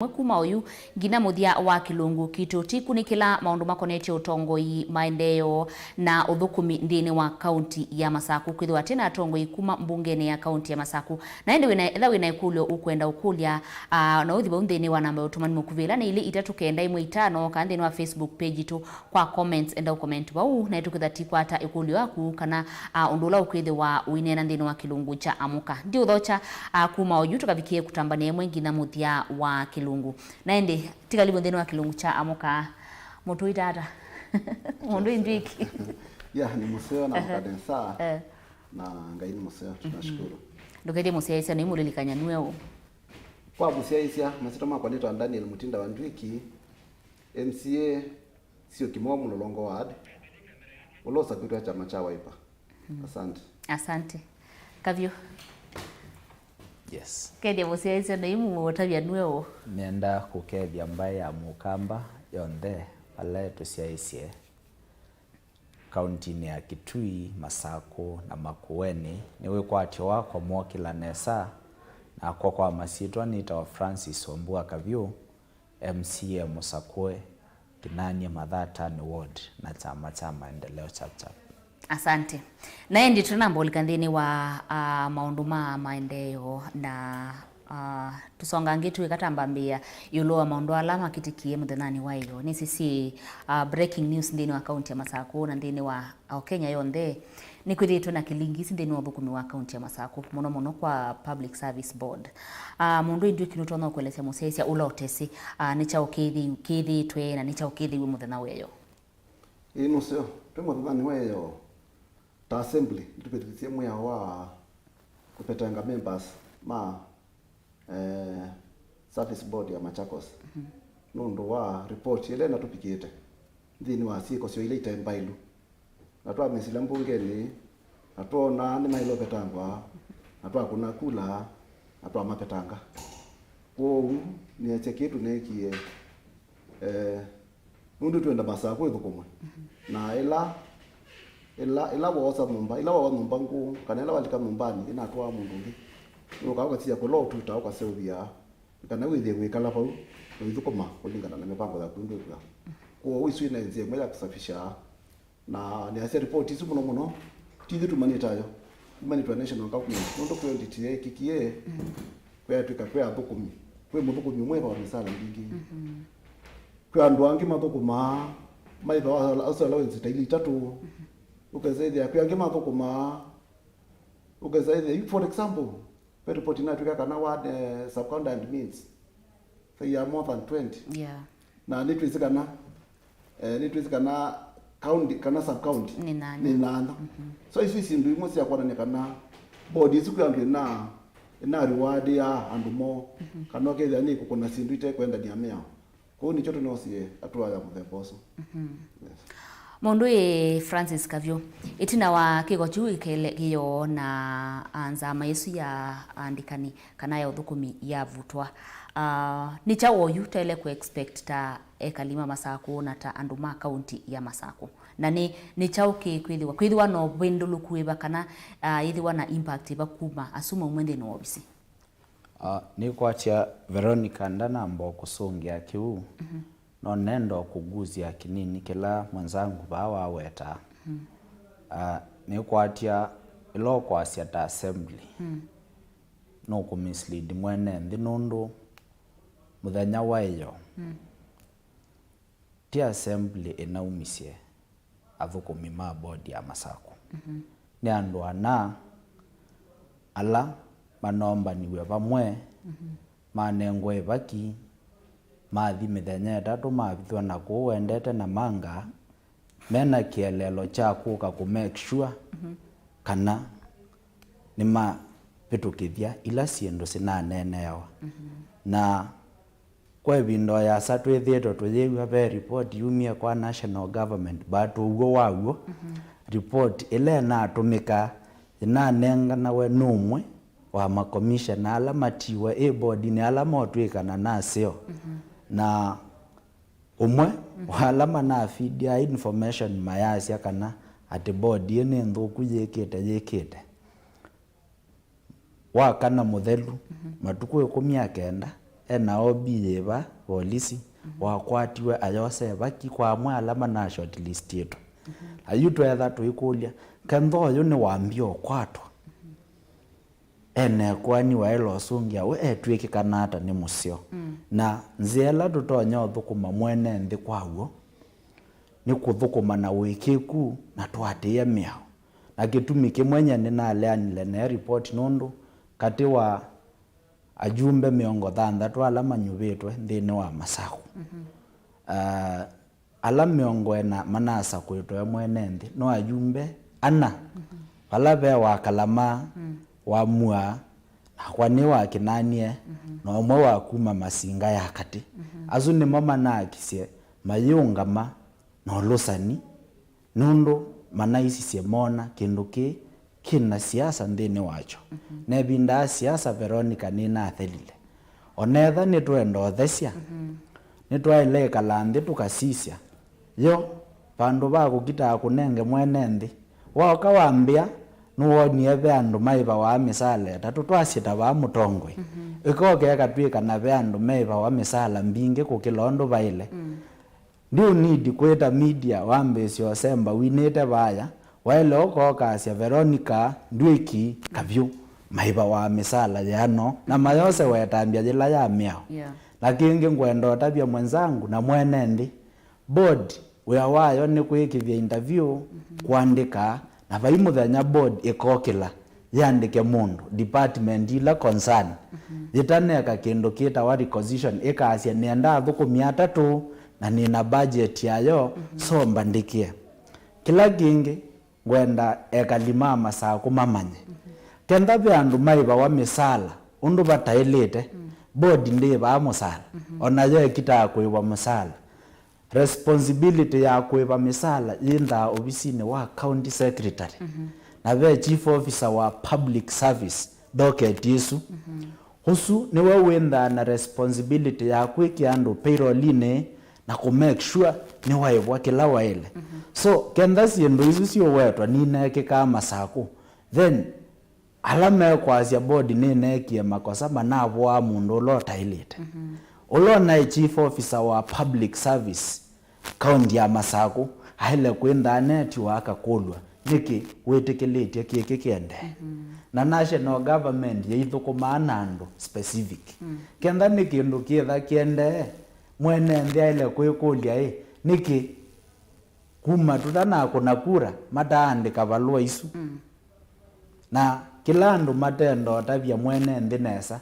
Mwekuma uyu ngina muthia wa kilungu kitu tikunikila maundu makonete Utongoi Maendeeo na uthukumi ndini wa kaunti ya Masaku kwithwa tena Utongoi kuma mbungeni ya kaunti ya Masaku na wina ikulio ukwenda ukulia na uthiba ndini wa namba utumani mukuvila na ili itatukenda imwe itano kandi wa Facebook page tu kwa comments enda ucomment bau na itukithati kwata ikulio waku kana undula ukwithwa winena ndini wa kilungu cha amuka ndi uthocha kuma uyu tukavikie kutambania imwe ngina muthia wa kilungu naende tikalibo ndeno wa kilungu cha amuka moto itata mundu indwiki ya ni museo na mkadensa na ngaini museo tunashukuru ndokete museo isa ni mulilikanya nueo kwa museo isa masitoma kwa nito Daniel Mutinda wa Ndwiki MCA SYOKIMAU MLOLONGO ward ulosa kitu chama cha Wiper. Asante KAVYU. Yes. Kede musese na imu wotabya nueo. Nenda kukethia mbaye ya mukamba yonthe pale tusiaisie. Kaunti ni ya Kitui, Masaku na Makueni niwe kwati wako mwokila nesa na kwa masitwa nita Francis Wambua KAVYU MCA Musakwe KINANIE Mathata ni ward na chama cha Maendeleo chapchap. Asante. Na ndi tunambolika ndini wa maundu ma maendeeo na tusonga ngitu ikatambambia yuloa maundu alama kitikie muthenani wa iyo ni sisi breaking news ndini wa kaunti ya Masaku na ndini wa Kenya yonthe ni kwithitu na kilingisi ndini wa thukumi wa kaunti ya Masaku muno kwa Public Service Board mundu indu kinutona kuelezea musesia ula utesi ni cha ukithi twe na ni cha ukithi muthena weyo ino sio mutheni weyo ta assembly tupetisie mwe wa kupetanga members ma service board ya Machakos nondo wa report ile na tupikite ndini wa siko sio ile itembailu na twa mesila mbungeni na tuona ni mailo petangwa na twa kuna kula na twa mapetanga kwa ni ache kitu nekie mundu tuenda Masaku ithukumwe na ila woza mumba ila wa mumba ngu kana ila walika mumbani ina twa mundu ngi nuka kwa tia ko lo tuta kwa sevia kana withe wikala pau withukuma kulingana na mipango ya kundu kwa kwa wisu ina nzie mwe ya kusafisha na ni ase report isu muno tithi tumanitayo manitwa national government ndo kwa DTA kikie kwa tuka kwa thukumi kwa muthukumi mwe kwa misala mbingi kwa andu angi mathukuma maitha wa asala wenzi taili tatu ukazaidi ya kyange mathukuma ukazaidi for example report ina tuka kana ward sub county and means they are more than 20 na nitwizikana county kana sub county ni nana so isi ndu imosi yakwana ne kana body isu kyange na reward ya andu mo kana kethia ni kukona sindu ite kwenda ni amea kwa ni choto nosie atwa ya muthemboso yes. Mundu Francis KAVYU itina wa kigochu ikelegiyo na anza maisu ya andikani kana ya uthukumi ya vutwa ni cha woyu tele ku expect ta ekalima Masaku na ta anduma county ya Masaku na ni cha kwithwa no bwendulu kuiba kana yithiwa na impact bakuma asuma umwende no obisi ni kwacha Veronica ndana mbo kusungia kiu no nendo kuguzia kinini kila mwanzangu bawa weta ni kwatia ilo kwa siata assembly no kumislead mwene ndinundu muthenya wayo ti assembly inaumisie athukumi ma board ya Masaku ni andu ana ala manomba niwe bamwe manengwe baki mathi mithenya tatu mavithwa na kuwendete na manga mena kielelo cha kuka ku make sure kana nima pitukithia ila siendo sina nenewa na kwa bindo ya satu ethieto tuyewa be report yumia kwa national government but ugo wawo report ile na atumika ina nenga na we numwe wa ma commissioner ala matiwa board ni ala motwika na nasio na umwe walama na feed ya information mayasi kana ati board yene nthuku yekete wa kana muthelu matuku 19 ena obi yeba polisi wakwatiwe ayose baki kwa mwala mana shortlist yetu ayuto etha tuikulia kentho yo ni wambio kwatwa ene kwani waelo sungia we etwike kanata ni musio na nziela tutonya uthukuma mwene nthi kwawo ni kuthukuma na wikiku na twatie miao na gitumi kimwenya ni na leanile na report nundu kati wa ajumbe miongo thanthatu ala manyuvitwe nthini wa masaku ala miongo ena manasa kwitwe mwene nthi no ajumbe ana ala be wa kalama wa mua na kwani wa kinanie no mwe wa kuma masinga ya kati azu ni mama na kisie mayungama no lusani nundu manaisi mona kinduki kina siasa nthini wacho nebinda siasa Veronica nina athelile onetha ni twendo thesia ni twaileka lanthi tukasisia yo pandu ba kukita kunenge mwene nthi waka wambia nuwonie bandu maiva wa misale tatu twasita ba Mutongoi ikoke akatwika na bandu maiva wa misala mbinge kukilondo baile ndio need kweta media wambesi osemba winete baya waile okokasya Veronica NDWIKI KAVYU maiva wa misala yano na mayose wetambia jila ya miao lakini ngwendo tabia mwenzangu na mwene ndi board wayo ni kwikivya interview kuandika na vai muthenya board ikokila yandike mundu department ila concern yitaneka kindu kita wa requisition ikasya nienda thukumia 3 na nina budget yayo so mbandikie kila kingi ngwenda ekalima masaa kumamanye kenda byandu maiva wa misala undu batailite board ndi ba musala onayo ekita kuiwa musala responsibility ya kuiva misala yinda obisini wa county secretary na ve chief officer wa public service docket yesu husu ni wenda na responsibility ya kwikiandu payroll na ku make sure ni waibwa kila waile so kenda siendo isu sio wetwa nineke kama saku then alame kwasya board nineke makosa manabwa mundu lo tailite ulo na chief officer wa public service county ya Masaku haile kwenda neti wakakulwa niki wetekelete kike kende na national government yeithukuma nandu specific kenda niki ndu kietha kiende mwene ndia ile kwikulia niki kuma tutana kuna kura mataandika balua isu na kila ndu matendo tabia mwene ndinesa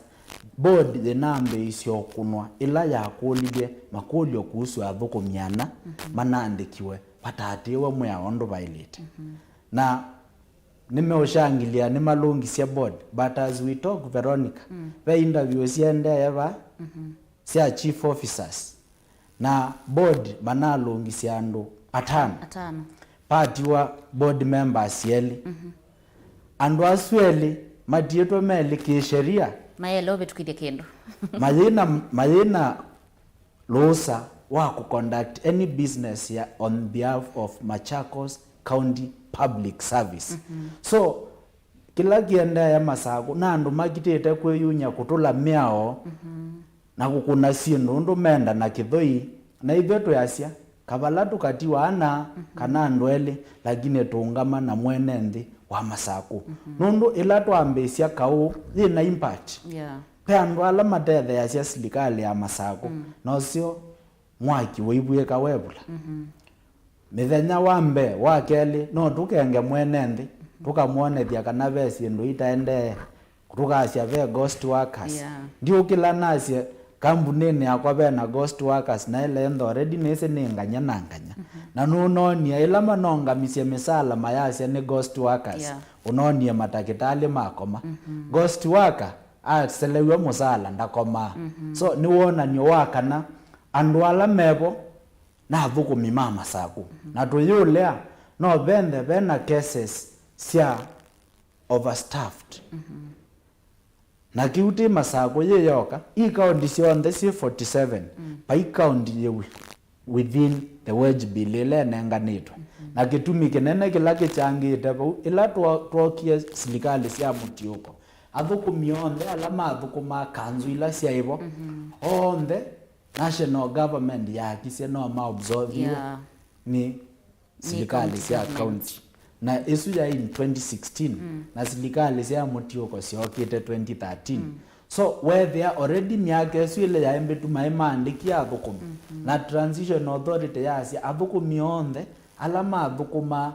board the nambe isio kunwa ila ya kulibye makulio kuhusu athukumiana manandikiwe patatiwe mwa ondo violate na nimeushangilia ni malungi sia board but as we talk Veronica we interview siende eva sia chief officers na board manalungi sia andu atano party wa board members yeli andu asweli matieto meli kisheria mayelo betukide kendo mayena losa wa conduct any business ya on behalf of Machakos County Public Service so kila kienda ya Masaku na andu makitete kweyunya kutula miao na kukuna sindu ndu menda na kithoi na iveto yasya kabalatu katiwa ana kana ndwele lakini tuungama na mwene nthi wa Masaku nundu ila twambesya kau ina impact pe andu ala matethe ya cia serikali ya Masaku nocio mwaki wibuika webula mithenya wambe wa keli no tukenge mwene nthi tukamuonethia kana besi ndu itaende tukasya ve ghost workers ndio kila nasye kambunini yakwa bena ghost workers na ile endo already nese ninganya na nunonia ila manonga misye misala mayasya ni ghost workers unonia matakitali makoma ghost worker selewe musala ndakoma so ni wona ni wakana andu ala mebo na thukumi mama saku na tuyulea no bena cases sia overstaffed na kiuti Masaku yeyoka ikaunti cionthe si 47 pa ikaunti ye within the wage bill ile nenganitwe na kitumi kinene kila kichangite ila twokie serikali cia mutiuko athukumi onthe ala mathukuma kanzu ila ciaivo onthe national government yakisye no maabsorbiwe ni serikali cia county na isu ya in 2016 na serikali cia mutiuko ciokite 2013 so where they are already miaka isu ile ya embetu maimandiki athukumi na transition authority yacia athukumi onthe ala mathukuma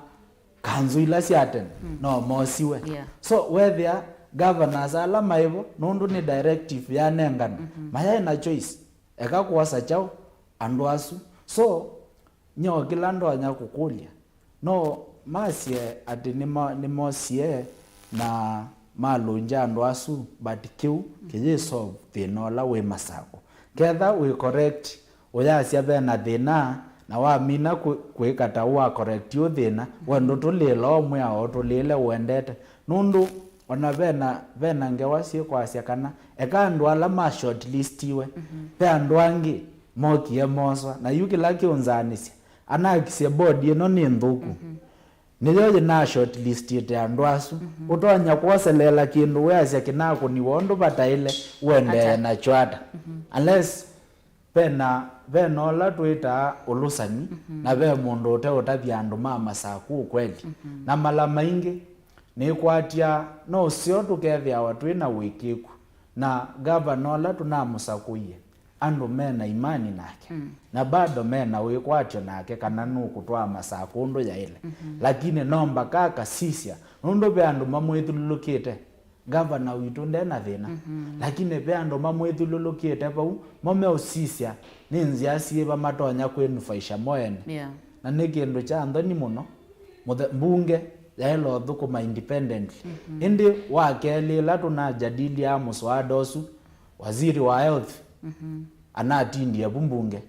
kanzu ila ciaten no mosiwe so where they are governors ala maivo nundu ni directive ya nengana maya na choice eka kuwasa chao andu asu so nyo kila ndo anya kukulia no masie ati ni mosie na malunja andu asu but kiu kije solve thina la we masako ketha we correct uyasia bena thina na wa mina kwikata wa correct yo thina wendo tulilo omwe ao tulile wendete nundu ona bena ngewasie kwasia kana eka andu ala ma shortlistiwe pe andu angi mokie moswa na yuki laki unzanisi anakise board ino ni nthuku niyo na shortlist yete andu asu utonya kuoselela kindu weasia kinako ni wondo bataile wende na chwata unless pena ola tuita ulusani na be mundu utathia andu mama saku kweli na mala maingi ni kwatia no sio tukethia watu na wikiku na governor la tunamusakuye andu mena imani nake na bado mena wikwatio nake kana nuku twa masaku ndo ya ile lakini nomba kaka sisia ndo be andu mamwithulukite governor witu ndena thina lakini be andu mamwithulukite pau mome usisia ninzia sieba matonya kwenufaisha moene na nikindu cha andoni muno mbunge yaelo thukuma independently indi wakeli la tunajadili ya muswada osu waziri wa health anatindi ya bumbunge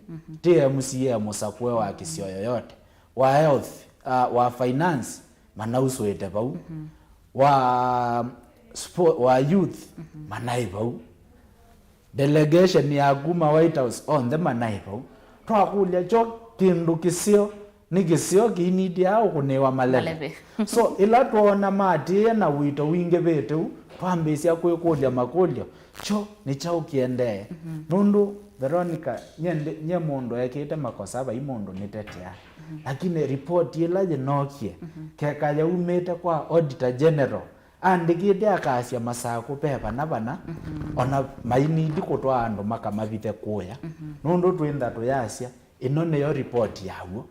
TMCA musakwe wa kisio yoyote wa health wa finance manauswete bau wa sport wa youth manaibau delegation ya Guma White House on the manaibau twakulia cho kindu kisio ni kisio kinidi au kunewa malebe so ila tuona matie na wito winge betu twambisia kwekulia makulio cho ni chao kiende nundu Veronica nye mundu ekite makosa ba imundu nitetea lakini report ila jenokie keka ya umete kwa auditor general andikite akasia masaku pepa na bana ona maini ndikutwa andu makamavite kuya nundu twinda tuyasia ino neyo report yawo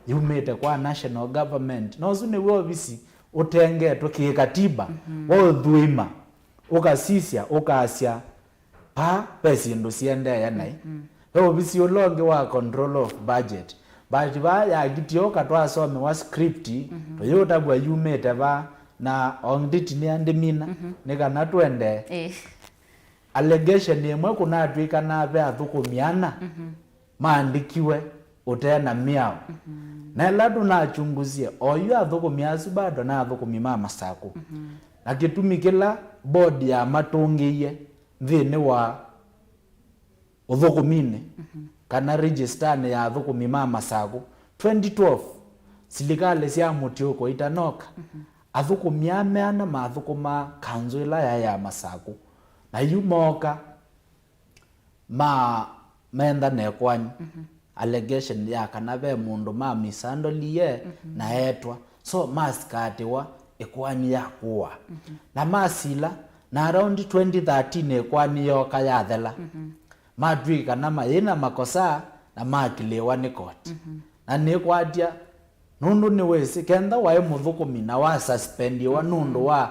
yumete kwa national government no zune wobisi utenge tukikatiba wo dhuima ukasisia ukasia pa pesi ndo siende ya nai wobisi ulonge wa control of budget but ba ya gitio katwa some wa script toyota bwa yumete ba na onditi ni andimina nikana twende allegation yemwe kuna atwika na be athukumiana maandikiwe utena miao na ila tunachunguzie oyu athukumiasu bado na athukumi mama saku na kitumikila board ya matungiye thini wa uthukumine kana register ya athukumi mama saku 2012 serikali cia mutiuko itanoka athukumi ameana mathukuma kanzu ila ya masaku na yumoka menda nekwani allegation ya kana be mundu misando liye na etwa so maskatiwa ekwani yakuwa na masila na around 2013 ekwani yoka yathela madwika na mayina makosa na makilewa ni court na nekwatia nundu ni wesi kenda wae muthukumi na wa suspendiwa nundu wa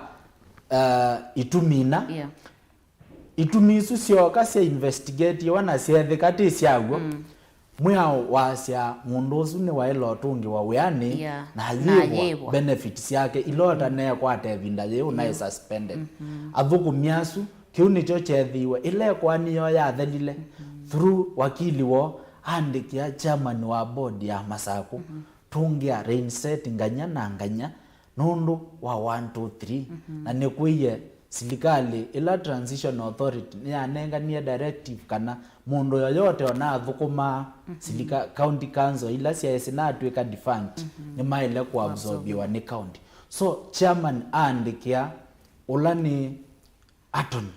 itumina itumisu sioka cia investigate wana ciethikati ciaguo mwiao wacia mundu usu ni wailo tungi wa wiani na yiwa benefits yake ilota ne kwate vinda yeu na suspended athukumiasu kiu nicho chethiwe ile kwani yo yathelile through wakili wo andikia chairman wa board ya masaku tungia reinset nganya na nganya nundu wa 1 2 3 na nikuye serikali ila transition authority ni anengania directive kana mundu yoyote ona thukuma serikali county council ila cia na atweka defunct ni maile kuabsorbiwa ni county so chairman andikia ulani atoni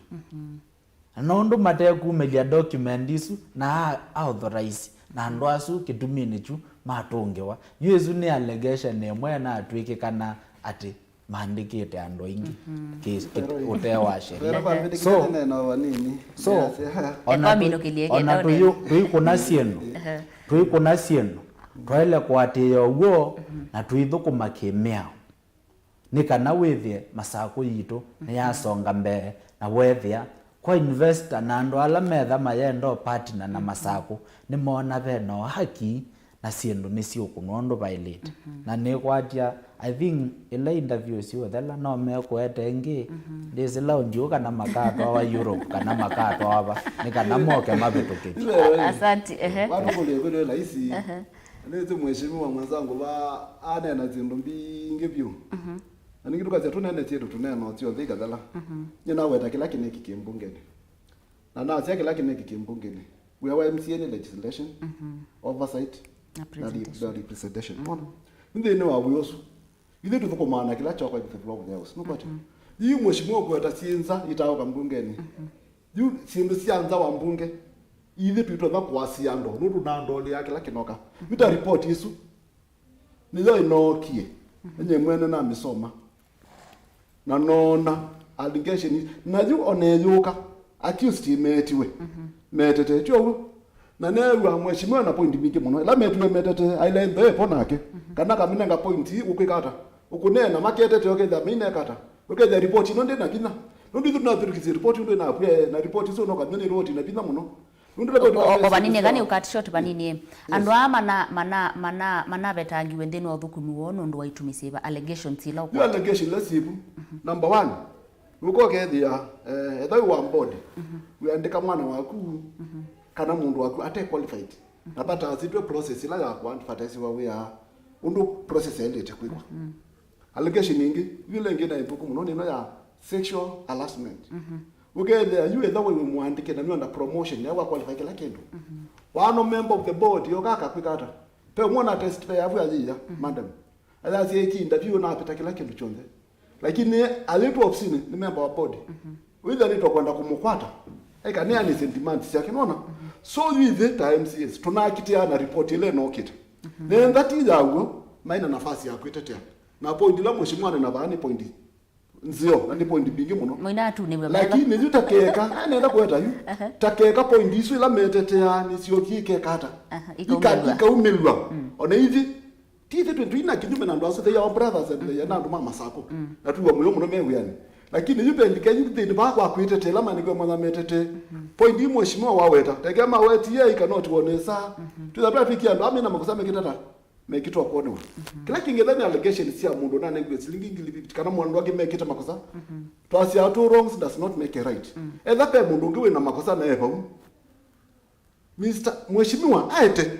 nondo mate kumelia document isu na authorize na ndo asu kitumini chu matongewa yesu ni allegation emwe na atwike kana ati maandikite ando ingi case utewa sheria so ona tuikuna sieno twaile kwati yoguo na tuithukuma kimea ni kana withie masako yitu ni yasonga mbele na wethia kwa investor na ando ala metha mayendo partner na masako ni mona beno haki na siendo ni sio kunondo violate na ne kwatia I think ile interview sio thela no me kwete ngi ndizila ndio kana makato wa Europe kana makato hapa ni kana moke mabetoketi asante watu kule laisi leo mheshimiwa mwenzangu ba ana zindu mbingi byo ani kitu kazi tunene chetu tunena sio thika thela nyina weta kila kineki kimbungeni na sia kila kineki kimbungeni we are MCA legislation oversight na representation ndio ni wabuyoso ile tuko maana kila choko kwa vlog leo sio kwati hii mheshimiwa kweta sienza itao kambungeni yu sindu sianza wa mbunge ile tuitoka kwa siando nudu na ndoli yake la kinoka vita report isu nizo inokie enye mwene na misoma na nona allegation na ju oneyuka accused metiwe metete cho na newa mheshimiwa na point biki muno la metwe metete island be ponake kana kamina nga point ukikata ukunena makete yoke da mine kata okay the report ino ndena kina ndo tuna turikisi report ndo na report so no kamene report na pina muno obanini gani ukati short banini andu mana betangi wendeni othukumi wono ndo waitumisiba allegations ila ukati allegation lesibu number 1 uko kethia ethai wa board uandika mwana waku kana mundu waku ate qualified napata azitwe process ila ya kuantifatize wa we undu process endete kwikwa allegation nyingi vile ngine ipuku muno nino ya sexual harassment ukethia you either we muandike na niona promotion ya qualify kila kindu wano member of the board yokaka kwikata pe mwana test pe yavu ajia madam alazi eki interview na apita kila kindu chonde lakini alipo ofisini ni member wa board witha nito kwenda kumukwata eka ni ani sentiments yake unaona so with the MCS tunakitia na report ile no kit then that is ago maina nafasi ya kuitetea na point la mheshimiwa na bani point nzio na ni point bingi muno moina tu ni lakini zitakeka anaenda kueta yu takeka point isu ila metetea ni sio kike kata ikaumilwa ona hivi tite tu ina kinyume na ndo aso they are brothers and they are na mama sako na tu muyo muno mewe yani lakini yupe ndike yupe ba kwa kuitetea la mani kwa mwana metete point imo mheshimiwa waweta tegema weti yeye cannot onesa tu za traffic ya ndo amina makosa mekitata mekitwa kuonewa kila kingedani allegation si ya mundu na negwe silingi ngilipi kana mwandu wake mekita makosa twasi ya two wrongs does not make a right either pe mundu ngiwe na makosa na eva Mr. mheshimiwa aete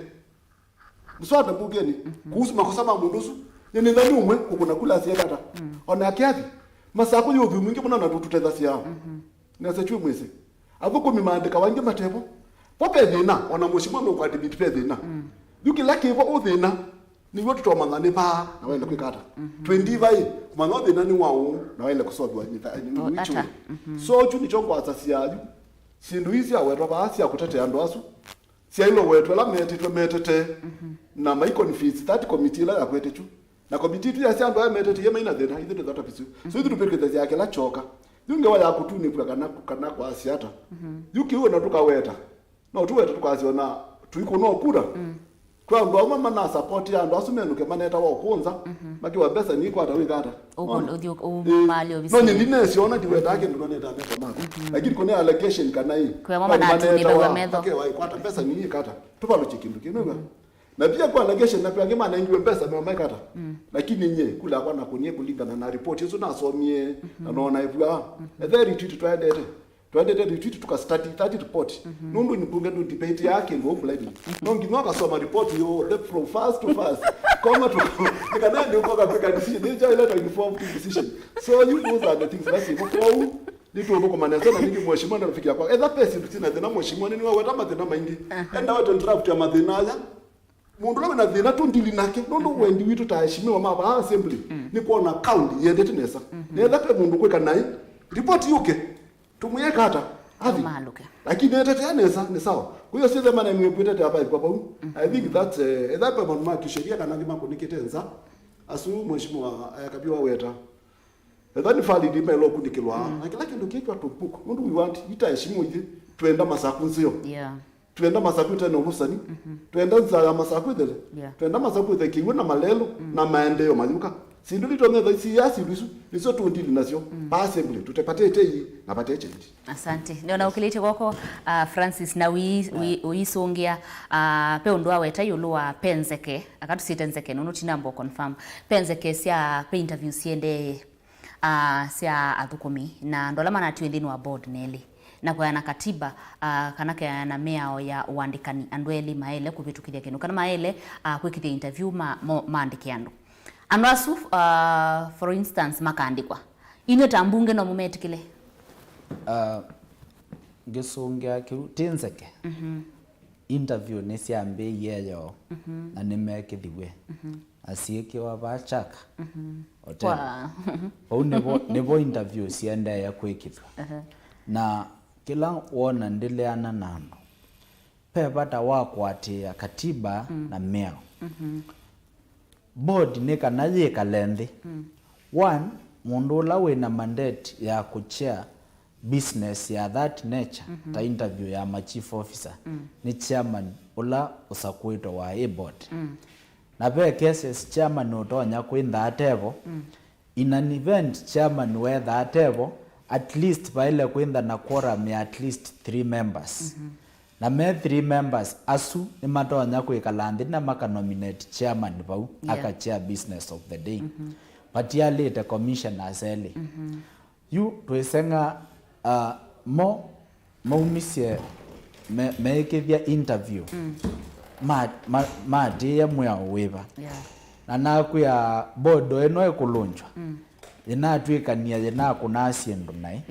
mswada bugeni kuhusu makosa ma mundu su ni ndani umwe kuna kula siya kata ona akiathi masako yo mwingi muna na tututeza siya na sechu mwese avuko mimandika wange matebo pope thina ona mheshimiwa no kwadibit pe thina yuki laki hivyo uthina ni wote twamangane pa na wende kwikata 20 vai kumanga uthina ni wao na wende kusodwa ni wicho so chu ni chongo asasiaju sindu hizi awetwa baasi akutetea ndo asu sia ilo wetwa la metete na mai confis that committee la yakwete chu na committee tu ya sia ndo metete yema ina thina hizo ndo pisu so hizo tupekeza yake la choka yunge wala kutuni kula kana kwa asiata yuki huo natuka weta no tuweta tukaziona tuiko no kura kwa ndo mama na support ya ndo asumenuke maneta wa kwanza maki wa pesa ni kwa tawikata mali obisi no ni nene siona diweta yake ndo neta meta mako lakini kuna allegation kana hii kwa mama na tunibe wa medho okay wa kwata pesa ni kata tupalo chikindu kinwa na pia kwa allegation na pia ngema na ingiwe pesa mema kata lakini nye kula kwa na kunye kulingana na report hizo na somie na naona ivua the retweet twendete retweet tukastati 30 report nundu ni bunge ndo debate yake ngo blindly no nginoka soma report yo the from first to first kama tu nikana ndio kwa Africa decision ndio ile to inform decision so you those are the things that you for ndio ndo kwa maneno na ningi mheshimiwa na rafiki yako either person tina tena mheshimiwa nini wewe hata madena maingi enda wewe draft ya madena ya mundu na thina tu ndili nake ndo wendi witu taheshimiwa mama assembly ni kuona county yendete nesa na either pe mundu kweka nai report yuke tumweka hata hathi mahaluke lakini eteteanesa ni sawa kwa hiyo sio maana nimepita hapa kwa sababu I think that that kwa mambo kisheria kana ngima kunikitenza asu mheshimiwa akabiwa weta then fali ndime lo kundikilwa lakini ndo kichwa tupuko mundu we want itaheshimu hivi tuenda masaku nzio tuenda masaku tena umusani tuenda za masaku ile tuenda masaku ile kiwe na malelo na maendeleo majuka sindu litoneza siasi liso tuundili nasio assembly tutapate tei na pate change. Asante niona ukilete kwako Francis na uisongia pe undwa weta yulwa penzeke akatusita nzeke nono tinambo confirm penzeke sia pe interview siende sia athukumi na ndola mana tuendini wa board neli na kwa na katiba kanake na mea ya uandikani andweli maele kuvitukithia kenu kana maele kwikithia interview maandikiano anwasu for instance makandikwa inyo tambunge no mumetikile ngisongia kiru tinzeke interview nesiambe yeyo na nimekithiwe asieke wa bachaka hotel au nebo interview sienda ya kwekithwa na kila wona ndileana nando pebata wakwatia katiba na meo board nekana yeka lengthy one mundu la we na mandate ya kuchair business ya that nature ta interview ya ma chief officer ni chairman ula usakwito wa a board na pe cases chairman utonya kwinda atebo in an event chairman whether atebo at least baile kwinda na quorum ya at least 3 members na me 3 members asu ni matonya kwikalandhi na maka nominate chairman bau aka chair business of the day but ya later commissioner ele you twisenga mo umisie meekithia interview ma dia mwa weva na naku ya bodo eno ekulunjwa ina twikania ina kuna siendo nai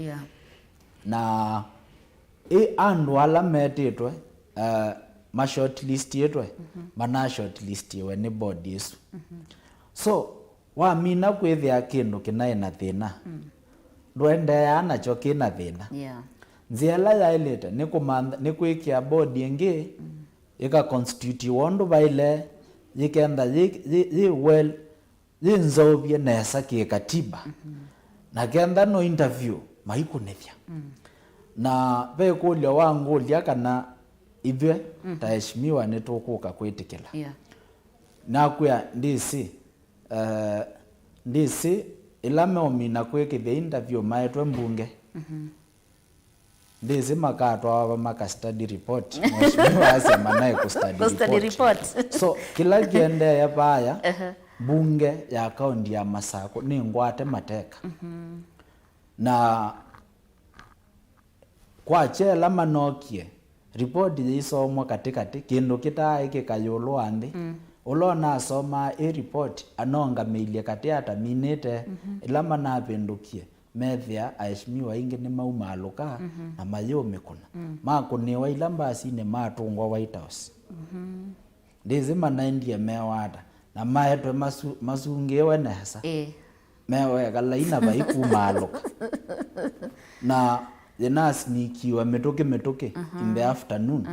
na andu ala metitwe ma shortlist yetwe mana shortlist yewe ni board yesu so wa mina kwithia kindu kinaina thina ndwende yana chokina thina nziela ya ileta ni kwikia board yengi ika constitute wondu baile yikenda well yinzobye nesa ki katiba na kenda no interview maikunethia na be kulya wangu lya kana ithwe taheshimiwa nitukuka kwitikila na kuya ndisi ilame omina kwikithia interview maetwe mbunge ndisi makatwa wa maka study report mheshimiwa asema naye ku study report so kila kiende ya baya bunge ya kaunti ya Masako ni ngwate mateka na kwa chela manokie report yisomwa katikati kindu kitae kikayolo andi ulona asoma e report anonga meilie kati ata minute ila manapindukie methia aheshimiwa ingi ni maumaluka na mayome kuna makuniwa ila mbasi ni matungwa White House ndizi manaindie mewada na maetwe masungiwe nesa mewe galaina baikumaluka na yena sneakiwa metoke in the afternoon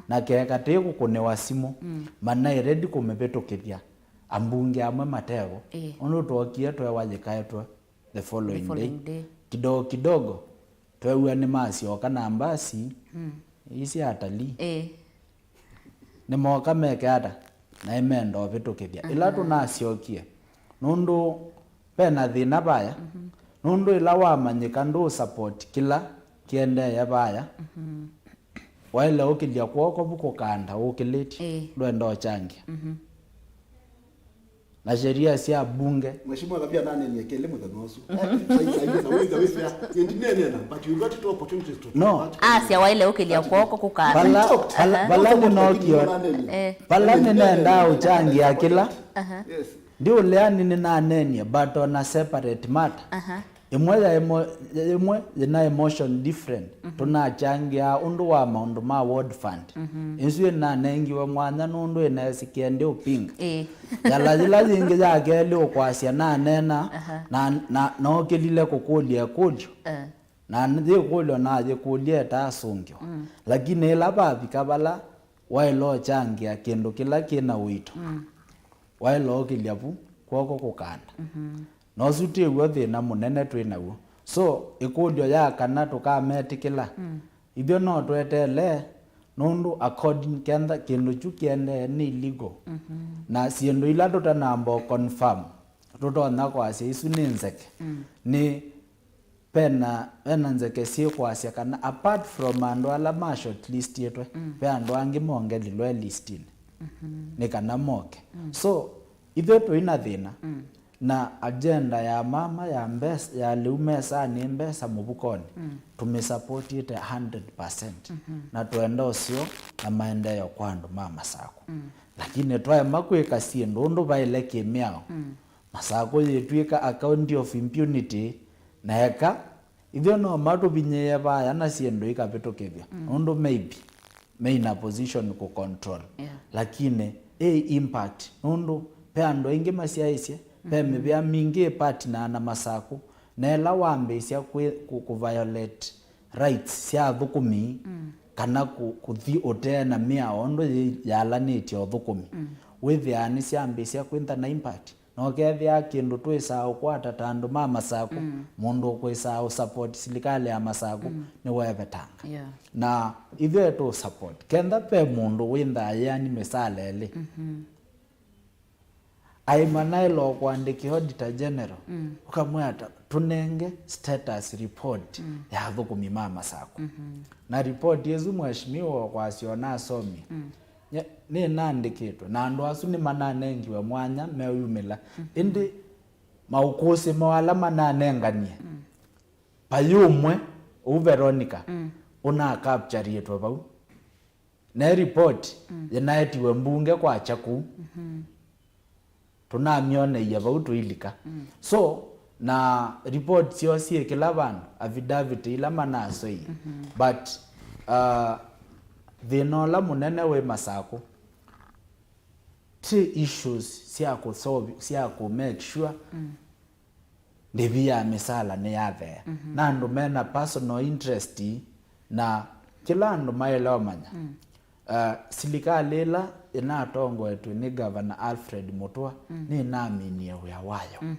na keka teku kunewa simu mana ready kumepetokethia ambunge amwe matego ono tokia twa wajikaetwa the following day kidogo twewe ni masio kana ambasi isi atali ni moka mekada na imendo petokethia ila tunasyokie nundu pena thina baya nundu ila wamanyika ndu support kila kiende ya baya wale ukilia kwako buko kanda ukileti ndo changia na sheria sia bunge mheshimiwa kabia nani ni ekele mutanosu sasa naweza wewe yendinene na but you got to opportunities to no sia wale ukilia kwako kukanda bala no kio bala nenda uchangia kila yes ndio leani ni na nenia but on a separate matter imwe na emotion different tunachangia undu wa maundu ma ward fund insu na nengi wa mwanya nundu ina sikiende upinga yala zingi yake leo kwasia na nena na no kelile kukulia kujo na nje kulio na je kulie ta sungyo lakini la babi kabala wailo changia kendo kila kina wito wailo kiliapu kwoko kukanda no sutie wothe na munene twinawo so ikulio ya kana tukametikila ibyo no twetele nundu according kenda kendo chukiende ni legal na siendo ila tutanambo confirm tutona kwa isu ninzeke ni pena nzeke si kwa kana apart from ando ala ma short list yetwe pe ando angi monge lilwe listini ni kana moke so ithe to ina thina na agenda ya mama ya mbesa ya lumesa ni mbesa mubukoni tumesupport it 100% na tuenda usio na maendeleo kwando mama sako lakini twae makweka si ndondo baile kemiao masako yetwika account of impunity na eka ithio no matu binye ba yana siendo ikapeto kevya ndondo maybe main position ku control lakini impact ndondo pe ando inge masiaisia pe mebya mingi partner na masako na la wambe sia ku violate rights sia thukumi kana kuthi otena mia ondo yalaniti othukumi with yani sia ambisia kwenta na impact no kethia kindu twisa ukwata tandu mama sako mundu kwisa support serikali ya masako ni webetanga na ithe to support kenda pe mundu winda yani mesalele aimanailo kuandiki auditor general ukamwata tunenge status report ya thukumi mama sako na report yezu mheshimiwa kwa siona somi ni naandikitwe na andu asu ni mananengiwe mwanya meuyumila indi maukusi mawala mananenganie payumwe u Veronica una capture yetwe bau na report yanaetiwe mbunge kwa chaku tunamione ya bau tuilika so na report sio sie kila bandu affidavit ila manaso yi but thinola munene we masako ti issues sia ku make sure ndivya misala ne yathe na ndo mena personal interest na kila ndo maelewa manya serikali la inatongo etu ni governor Alfred Mutua ni naamini ya wayo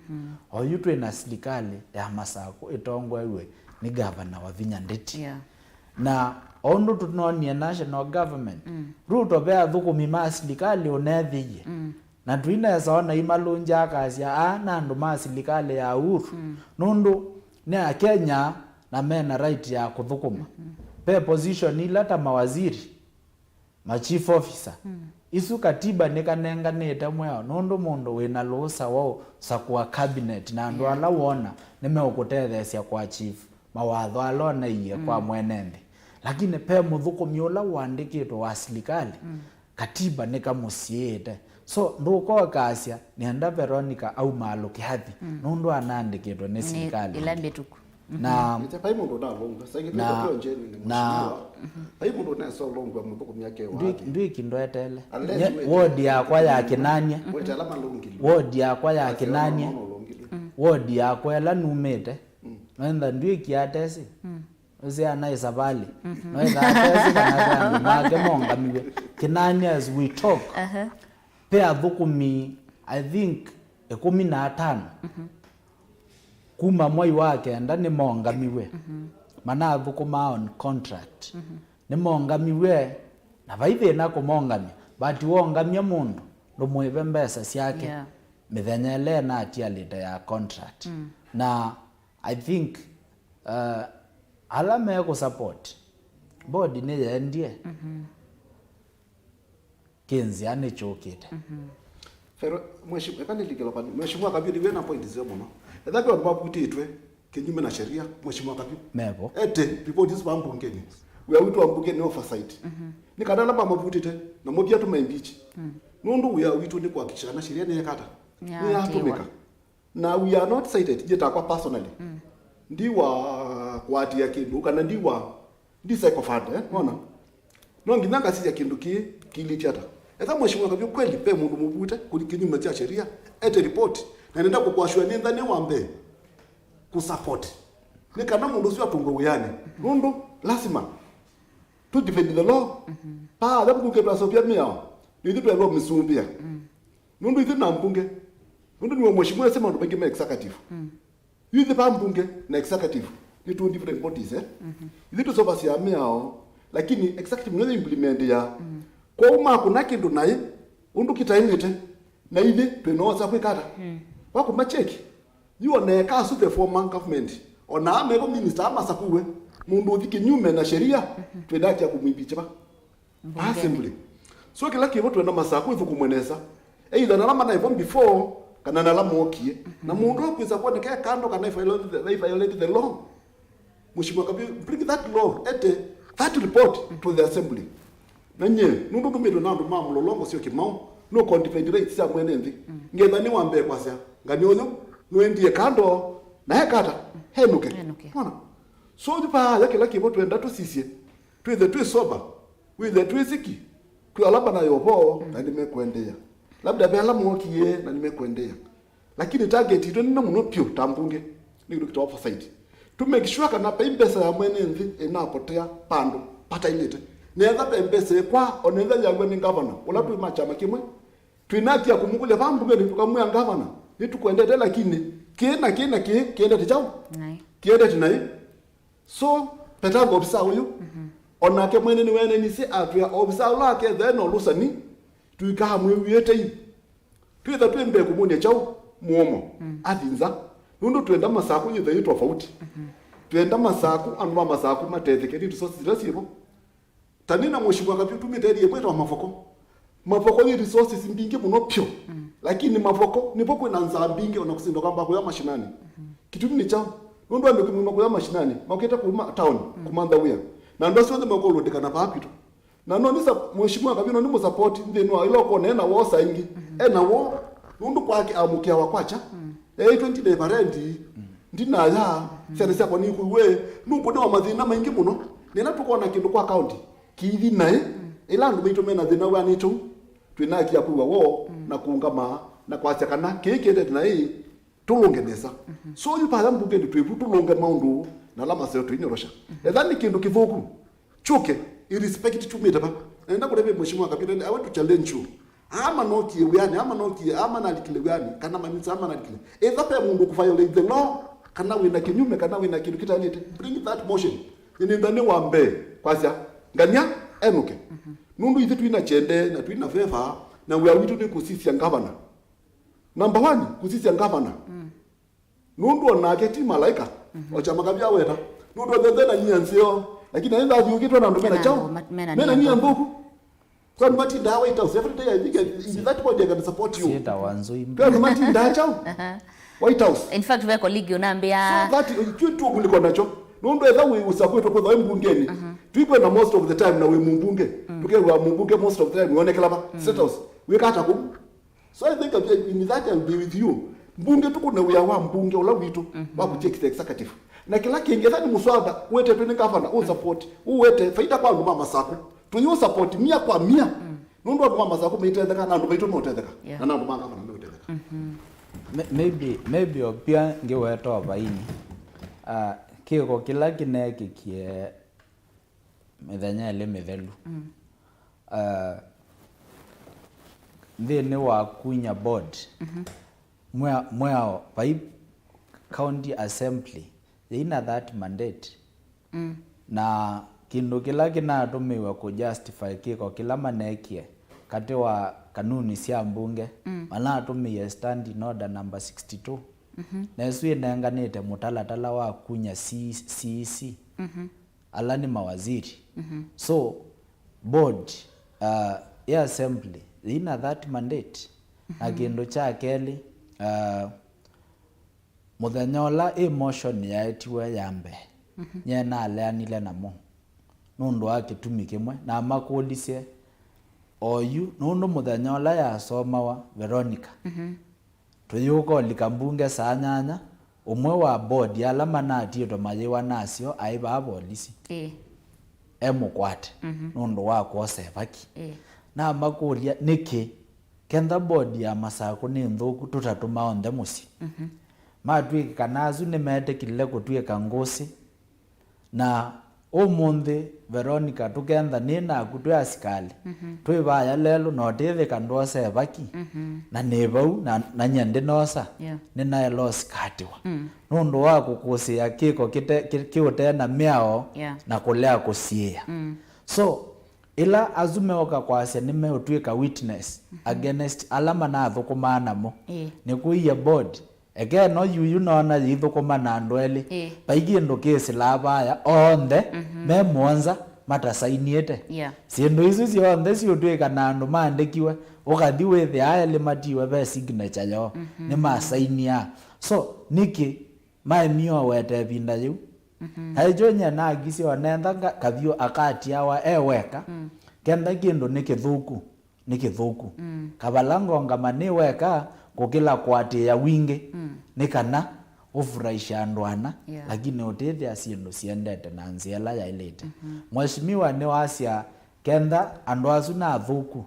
oyutwe na serikali ya masako itongo ewe ni governor wa Vinyandeti na ondo tunonie national government ruto bea thukumi ma serikali onethiye na twineza ona imalunja akasia na ndo ma serikali ya uru nundu ne Kenya na mena right ya kuthukuma pe position ilata mawaziri ma chief officer isu katiba nikanenga neta mwao nundu mundu wina losa wao sakwa cabinet na ndo ala wona nimeokutethesia kwa chief mawatho alona iye kwa mwenende lakini pe muthukumi ula wandikitwe wa serikali katiba nikamusiete so nduko kasia nienda Veronica au malo kihathi nundu anandikitwe ni serikali ilambe tuku na pai mundu na longa sasa kitu kwa njeni ni pai mundu na so longa muthukumi yake wa ndwiki ndoetele ward yakwa ya Kinanie wetela malungi ward yakwa ya Kinanie ward yakwa la numete nenda ndwiki atesi uzi anaisa bali noida atesi kana make monga miwe Kinanie as we talk pe athukumi I think 15 kuma mwai wake ndani monga miwe mana athukuma on contract ni monga miwe na baithe na kumongami but wongamia mundu ndo muibe mbesa siake mithenya ile na atia leta ya contract na I think alama ya support body ne yendie kenzi ane chokete Fero mheshimiwa kani ligelo pani mheshimiwa KAVYU liwe na point zero mama edhabi watu baputitwe kinyume na sheria mheshimiwa KAVYU mebo ete people this bambungeni we are witu ambungeni oversight ni kadala ba mabutite na mobia tu maimbichi nundu we are witu ni kuhakikisha na sheria ni yakata ni yatumika na we are not cited jeta kwa personally ndiwa kwati ya kindu kana ndiwa ndi psychopath unaona no nginanga sisi ya kindu kilitiata eza mheshimiwa KAVYU kweli pe mundu mubute kulikinyume cha sheria ete report na nenda kukwashwa ni ndani wambe ku support ni kana mundu sio atungo yani nundu lazima to defend the law pa da mbunge pa sopia miao ni dipe lo misumbia nundu ithi na mbunge nundu ni mheshimiwa sema ndo pengine executive hizi pa mbunge na executive ni two different bodies hizi tu sofa sia miao lakini executive ndio implement ya kwa uma kuna kindu naye undu kitaimite na hivi penoza kwikata wako macheki yuone kasu the former government ona ameko minister amasakuwe mundu uthiki nyume na sheria twendaki kumwipicha ba assembly so kila kibo twenda masaku ithu kumweneza either na lama na even before kana na lama okie na mundu kwisa kwa neke kando kana violate the law mheshimiwa KAVYU bring that law that report to the assembly nanye nundu kumito nandu MLOLONGO SYOKIMAU no confederate sia mwene ndi ngetha ni wambe kwasya ngani onyo nwendie kando na hekata henuke ona so dipa yake laki botu enda tu sisie twithe twi soba withe twi siki kwa labda na yobo na nimekwendea labda bela mwokie na nimekwendea lakini target ito nina muno pio tambunge ni kitu kita oversight to make sure kana pa impesa ya mwene ndi inapotea pando pata ilete neza pa impesa kwa oneza ya mwene governor wala tu machama kimwe twinatia kumukule pambunge ni tukamwe governor ni tukwendete lakini kienda tichao kienda tinai so petango obisa huyu onake mwene ni wene ni si atya obisa lake then olusani tuika mwiwiete twitha twembe kumunia chao muomo athinza nundu twenda masaku nyithe tofauti twenda masaku anwa masaku matetheke ni resources rasibo tanina mheshimiwa KAVYU tumiteri yemweta mafoko ni resources mbingi muno pyo lakini mafoko nipo kuna nzambingi onakusindo kwamba kwa mashinani kitu ni chao nundu amekumima kwa mashinani maketa kuma town kumanda wia na ndo sio ndemo kolodekana papito na no nisa mheshimiwa KAVYU no support ndeno ilo ko nena wosa ingi ena wo nundu kwake amukia wakwacha 20 day parendi ndina ya serisa kwa niku we nungu ndo mathina maingi muno nena tukona kindu kwa county kithi nae ila ndu bitu mena thina wa nitu twinakia kuwa wo na kuungama na kwasya kana kekende na hii tulongeneza so yupa mbunge ndi twevu tulonge maundu na lama seo twinyorosha ethani kindu kithuku chuke irrespect to meta ba enda kurebe mheshimiwa KAVYU I want to challenge you ama no kiwiani ama na likiliwiani kana manisa ama na likile either pe mundu kuviolate the law kana wina kinyume kana wina kindu kitalete bring that motion ini ndani wambe kwasya ngania enuke nundu ithi twina chende na twina favor na we are witu ni kusisia governor number 1 kusisia governor nundu onake ti malaika ochama KAVYU aweta nundu thethena nyanzio lakini aenda yukitwa na ndumena chao mena ni ambuku kwa mati da White House every day I think in that body can support you sieta wanzo kwa mati da chao White House in fact we colleague unambia so that kitu kuliko nacho nundu etha we usapoti kwa mbungeni tuipo na most of the time na we mbunge tukewa mbunge most of the time uone kala status we kata kum so I think in that I'll be with you mbunge tuko na we wa mbunge ula witu wa kucheck the executive na kila kiingetha ni muswada wete twini governor u support uwete faida kwa ngoma masako tunyo support 100% nundu ngoma masako meitetheka na ndu baitu motetheka na ndu manga kana motetheka maybe opia ngeweto abaini kiko kila kinekikie methenya ile methelu thini wa kunya board mwao by county assembly ina that mandate na kindu kila kinatumiwa ku justify kiko kila manekie kati wa kanuni cia mbunge manatumie standing order number 62 na isu inenganite mutalatala wa kunya CEC ala ni mawaziri so board ya assembly ina that mandate na kindu cha keli muthenyola emotion yaetiwe yambe nyena aleanile namo nundu akitumi kimwe na makulisie oyu nundu muthenyola ya somawa Veronica tuyuko likambunge sanyanya umwe wa board yala manati to mayiwa nasio aiba polisi emukwate nundu wa kwosebaki na makulia niki kenda board ya masako ni nthuku tutatuma onthe musi matwiki kanazu ni mete kile kutwika ngosi na umundi Veronica tukenda nina kutwe asikali twe baya lelo no teve kandose baki na nebau na nyande nosa nina elos katiwa nundu wako kusia kiko kiotena miao na kulea kusia so ila azume oka kwase nime utwika witness against alama na thukumana mo ni kuiya board ege no you nona yithukuma ndweli baigi ndo kesi labaya onde me monza matasainiete sindu isu cionthe ciutwika na ndu mandikiwe ukathi withi aya limatiwe be signature yo ni masainia so niki maimio wete binda yu haijonya na gisi onenda KAVYU akatia wa eweka kenda kindu nikithuku kabalango ngamani weka kukila kwati ya wingi nikana ufurahisha ndwana lakini utete asindo siendete na nziela ya ilete mheshimiwa ni wasia kenda andwazu na thuku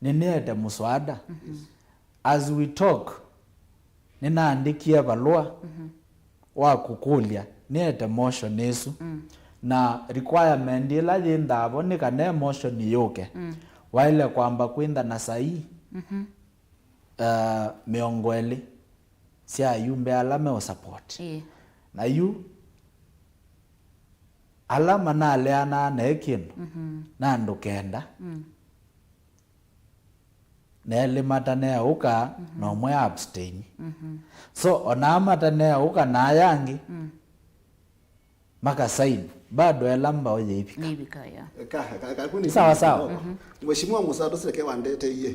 ninete muswada as we talk ninaandikia balua wa kukulia niete motion yesu na requirement ila yindabo nikane motion yoke waile kwamba kwinda na sahi miongweli sia yumbe alame o support na yu alama na leana na ekindu na ndukenda na limatane uka no mwe abstain so onamatane uka na yangi maka sign bado elamba oje ipika sawa sawa mheshimiwa Musa doseke wandete iye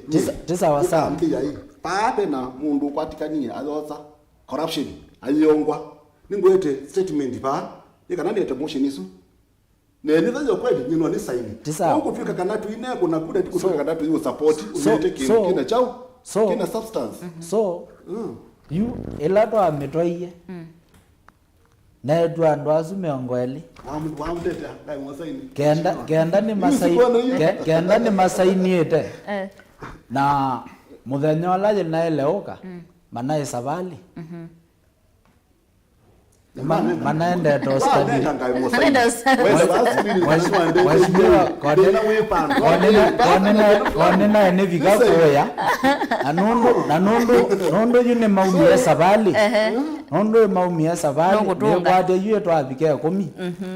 sawa sawa ambia hii pape na mundu kwatikania azoza corruption ayongwa ningwete statement pa ikana nete motion isu nene zayo kweli nyinwa ni sign ukufika kana tu ine kuna kuda kufika kana tu support unete kina chao kina substance so you elato ametwaye na edwa ndwazu miongweli kenda ni masainiete na muthenya wala na eleuka mana sabali manaenda toskadi konena ene vigakoya nundu yune maumia sabali nundu maumia sabali nekwate yue twavike 10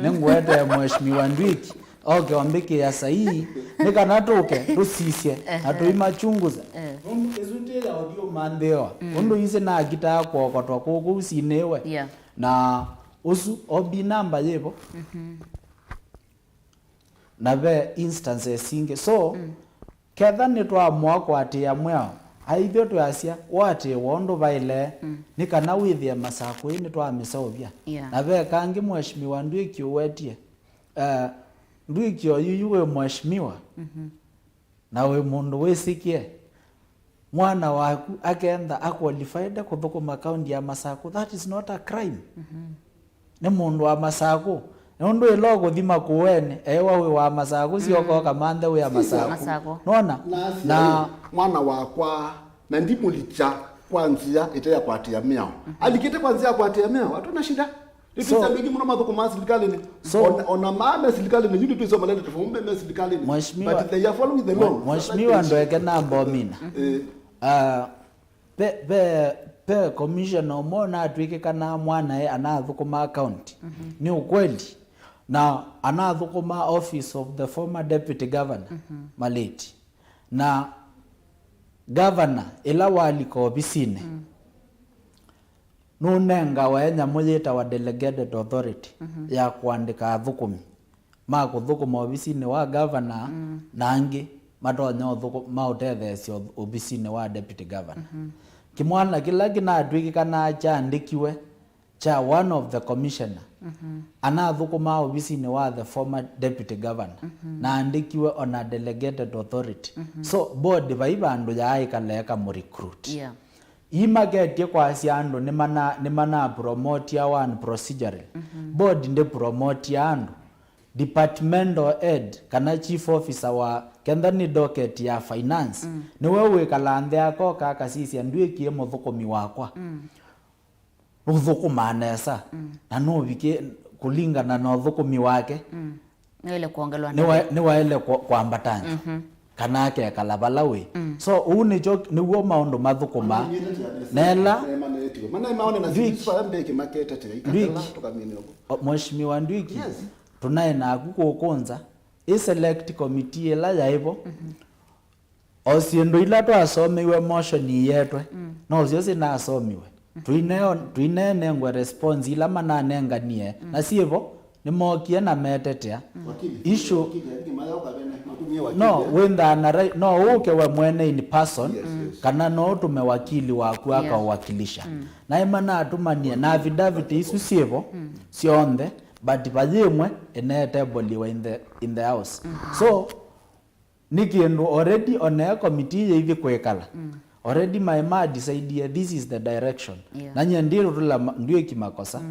nengwete mheshimiwa Ndwiki oke wambike ya sahi nikanatuke tusisye atuimachunguza ezunte ya audio mandewa nundu ise na kita kwokotwa kuku usinewe na usu obi namba yebo na be instances singe so ketha ni twa mwako ati ya mwao aithio twasia wati wondo baile nikana withia masako ni twa misovia na be kangi mheshimiwa Ndwiki wetie Ndwiki oyuwe mheshimiwa na we mundu wesikie mwana waku akenda aqualified kuthukuma county ya Masako that is not a crime ne mundu wa Masako nundu ilo kuthima kuwene ewa we wa Masako sioko kamande we ya Masako nona na mwana wakwa na ndimulicha kwanzia ite kwatia miao alikite kwanzia kwatia miao hatuna shida so mingi muna mathukuma serikali ni ona maana serikali ni yudi so maleta tufumbe na serikali ni but they are following the law mheshimiwa ndoeke na mbomina pe commissioner mona atwike kana mwana anathukuma account ni ukweli na anathukuma office of the former deputy governor Maleti na governor ila waliko obisine nunenga wenya muyita wa delegated authority ya kuandika thukumi ma kuthukuma obisine wa governor nangi matonya mautethesio obisine wa deputy governor kimwana kila kinatwiki kana chaandikiwe cha one of the commissioner anathukuma obisine wa the former deputy governor na andikiwe on a delegated authority so board baibandu yaikaleka mu recruit imagetie kwa siandu ni mana promote ya one procedural board nde promote ya andu departmental head kana chief officer wa kenda ni docket ya finance ni wewe kalande yako kaka sisi Ndwiki muthukomi wakwa uthukuma nesa na no bike kulingana na uthukumi wake Niwele kuongelwa ni waele kwambatanya kana ke kalabalawe so unicho niwo maundu mathukuma nela mana maone na sisi mbeke maketa te ikatela tukamini ogo Mheshimiwa Ndwiki tunaye na kukonza i select committee la yaibo osiendo ila to asomiwe motion yetwe no sio sina asomiwe tuine ngwe response ila mananenganie na sievo nimokie na metetea issue no wenda na right no uke we mwene in person kana no tumewakili waku akawakilisha na imana atumanie na affidavit isu sievo sionde but bajimwe eneteboliwa in the house so nikiendo already on a committee hivi kwekala already my ma decided this is the direction na nyandiro tula ndio kimakosa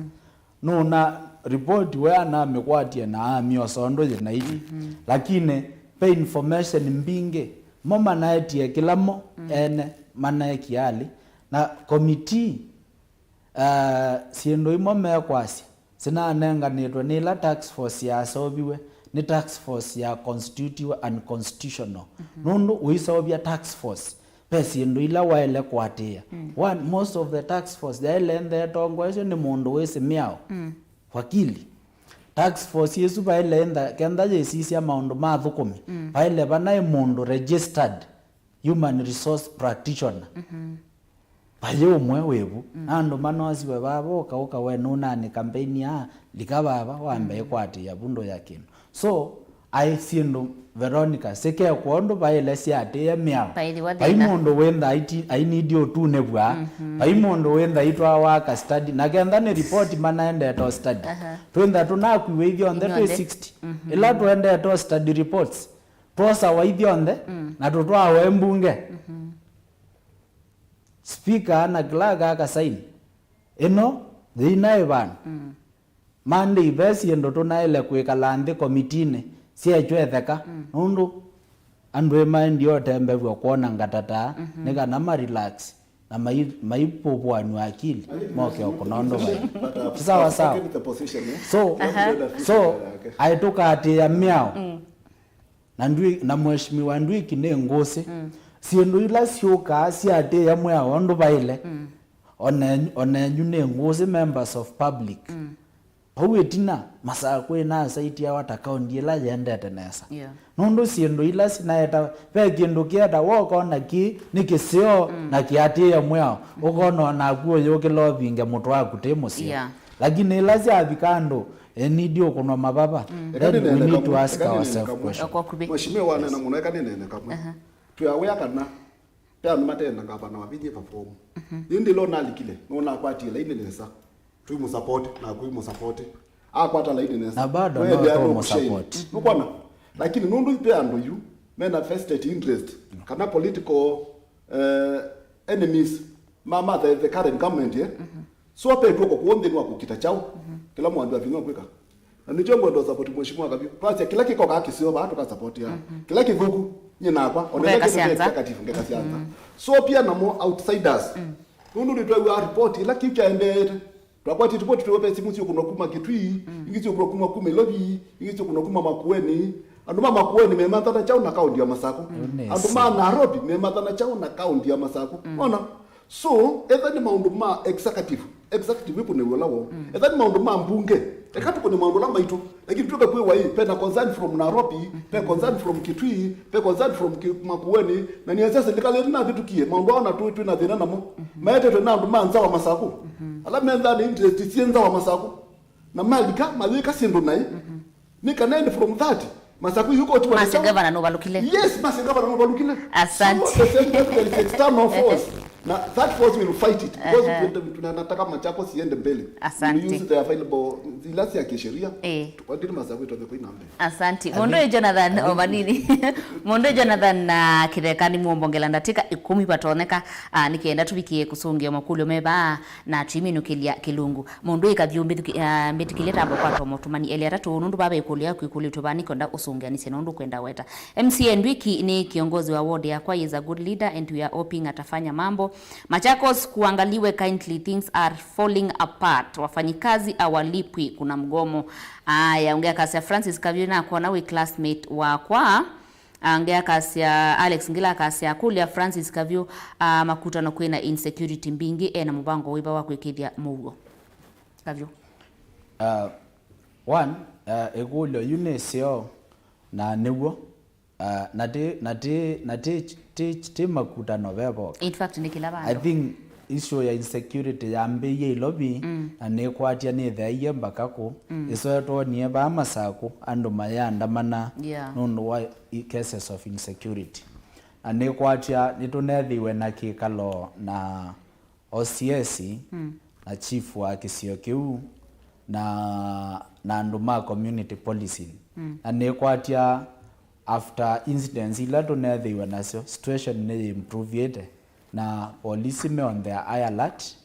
no na report where na mekwatia na miosondo na hivi lakini pay information mbinge mama naetie kilamo ene mana kiali na committee siendo imo mekwasi sina nenganitwe ni la tax force ya sobiwe ni tax force ya constitutive and constitutional nundu uisobia tax force pesi ndo ila waele kwatia one most of the tax force they lend tongweso ni mundu wese miao wakili tax force yesu baile enda kenda jesisi ya maundu mathukumi baile banaye mundu registered human resource practitioner bayo umwe webu ando manozi we babo kauka we nunani campaign ya likababa wambe kwati ya bundo yakino so I siendo Veronica seke kwondo baile si ate ya miao baimondo wenda I need you to nebwa baimondo wenda itwa waka study na kenda ne report manaende to study twenda tunakuwe ithio on the 60 ila twende to study reports tosa wa ithio on the na tutwa we mbunge speaker na glaga akasaini eno thina evan Monday besi endo tunaile kwikala nthi committee siechwetheka nundu andwe maendio tembe bwa kuona ngatata nika na relax na maipopwanu akili moke okunondo sawa sawa so aitoka ati ya miao na Mheshimiwa Ndwiki ne ngose siendo ila sioka si ate ya mwao ondo baile onenyu ne ngose members of public Howetina masakwe na site ya watakaondi la yendete nesa nondo siendo ila sinaeta pekindo kieta woko na ki nikisio na kiati ya mwao ukono na guo yoke lobinge mutu waku temusia lakini ila sia bikando enidio kuno mababa then we need to ask ourselves question Mheshimiwa wana na muneka nene kamwe tuyawe kana pia matenda ngabana wabije perform indi lo nalikile nona kwati la ine nesa tuimu support na kuimu support akwata la ine nesa na bado no support ukona lakini nundu pia ndo you manifested interest kana political enemies mama the current government here so pe tuko kuombe ni wakukita chao kila mwandu avinwa kweka na nijongo ndo support Mheshimiwa KAVYU pasi kila kiko kaki sio ba tuka support ya kila kivuku nyina kwa oneka executive ngeka sianza so pia na more outsiders nundu nitwa report ila kicha embete twakwati report tuwepe simu sio kuno kuma kitwi ingizio kuno kuma kume lobby ingizio kuno kuma makueni anduma makueni mematana chao na kaunti ya Masako anduma Nairobi mematana chao na kaunti ya Masako ona so etha ni maundu ma executive ipo ne wolawo etha ni maundu ma mbunge ekati ko ni maundu la MAITU lakini tuka kwe wai pe na concern from Nairobi pe concern from Kitui pe concern from Makueni na ni sasa likale na vitu kie maundu ona tu na dhina namo maete to na nduma nza wa Masako ala menza ni interest sienza wa Masako na malika sindo nai nika nend from that Masako yuko tu Masi governor no balukile yes Masi governor no balukile asante so the same external force na that force will fight it because tunataka Machako siende mbele asante use the available zilasi ya kisheria tukadili Masako itoke kwa inambe asante Mondo Jonathan omanini Mondo Jonathan na kirekani muombongela ndatika 10 patoneka nikienda tubikie kusungia makulio meba na chiminu kilia kilungu Mondo KAVYU mbitikileta abo kwa tomotumani eliata tu nundu baba ikulia kuikuli tubani konda usungia ni senundu kwenda weta NDWIKI ni kiongozi wa ward ya kwa is a good leader and we are hoping atafanya mambo Machakos kuangaliwe kindly, things are falling apart. Wafanyikazi awalipwi, kuna mgomo. Ongea kasi ya Francis KAVYU na kwa nawe classmate wa kwa. Ongea kasi ya Alex Ngila kasi ya kulia Francis KAVYU makutano kwena insecurity mbingi na mubango wiba wa kwekithia mugo. KAVYU. One, egulio yunesio na niwo nati makutano bebo. In fact ni kila bando. I think issue ya insecurity ya mbeye lobby na nekwatia ni thaiye mbakako iso to nie ba masako ando mayanda mana no why cases of insecurity anekwatia nitunethiwe na kikalo na OCS na chief wa SYOKIMAU na anduma community policing anekwatia after incidents ila tunethiwe na situation ne improve na polisi me on their eye alert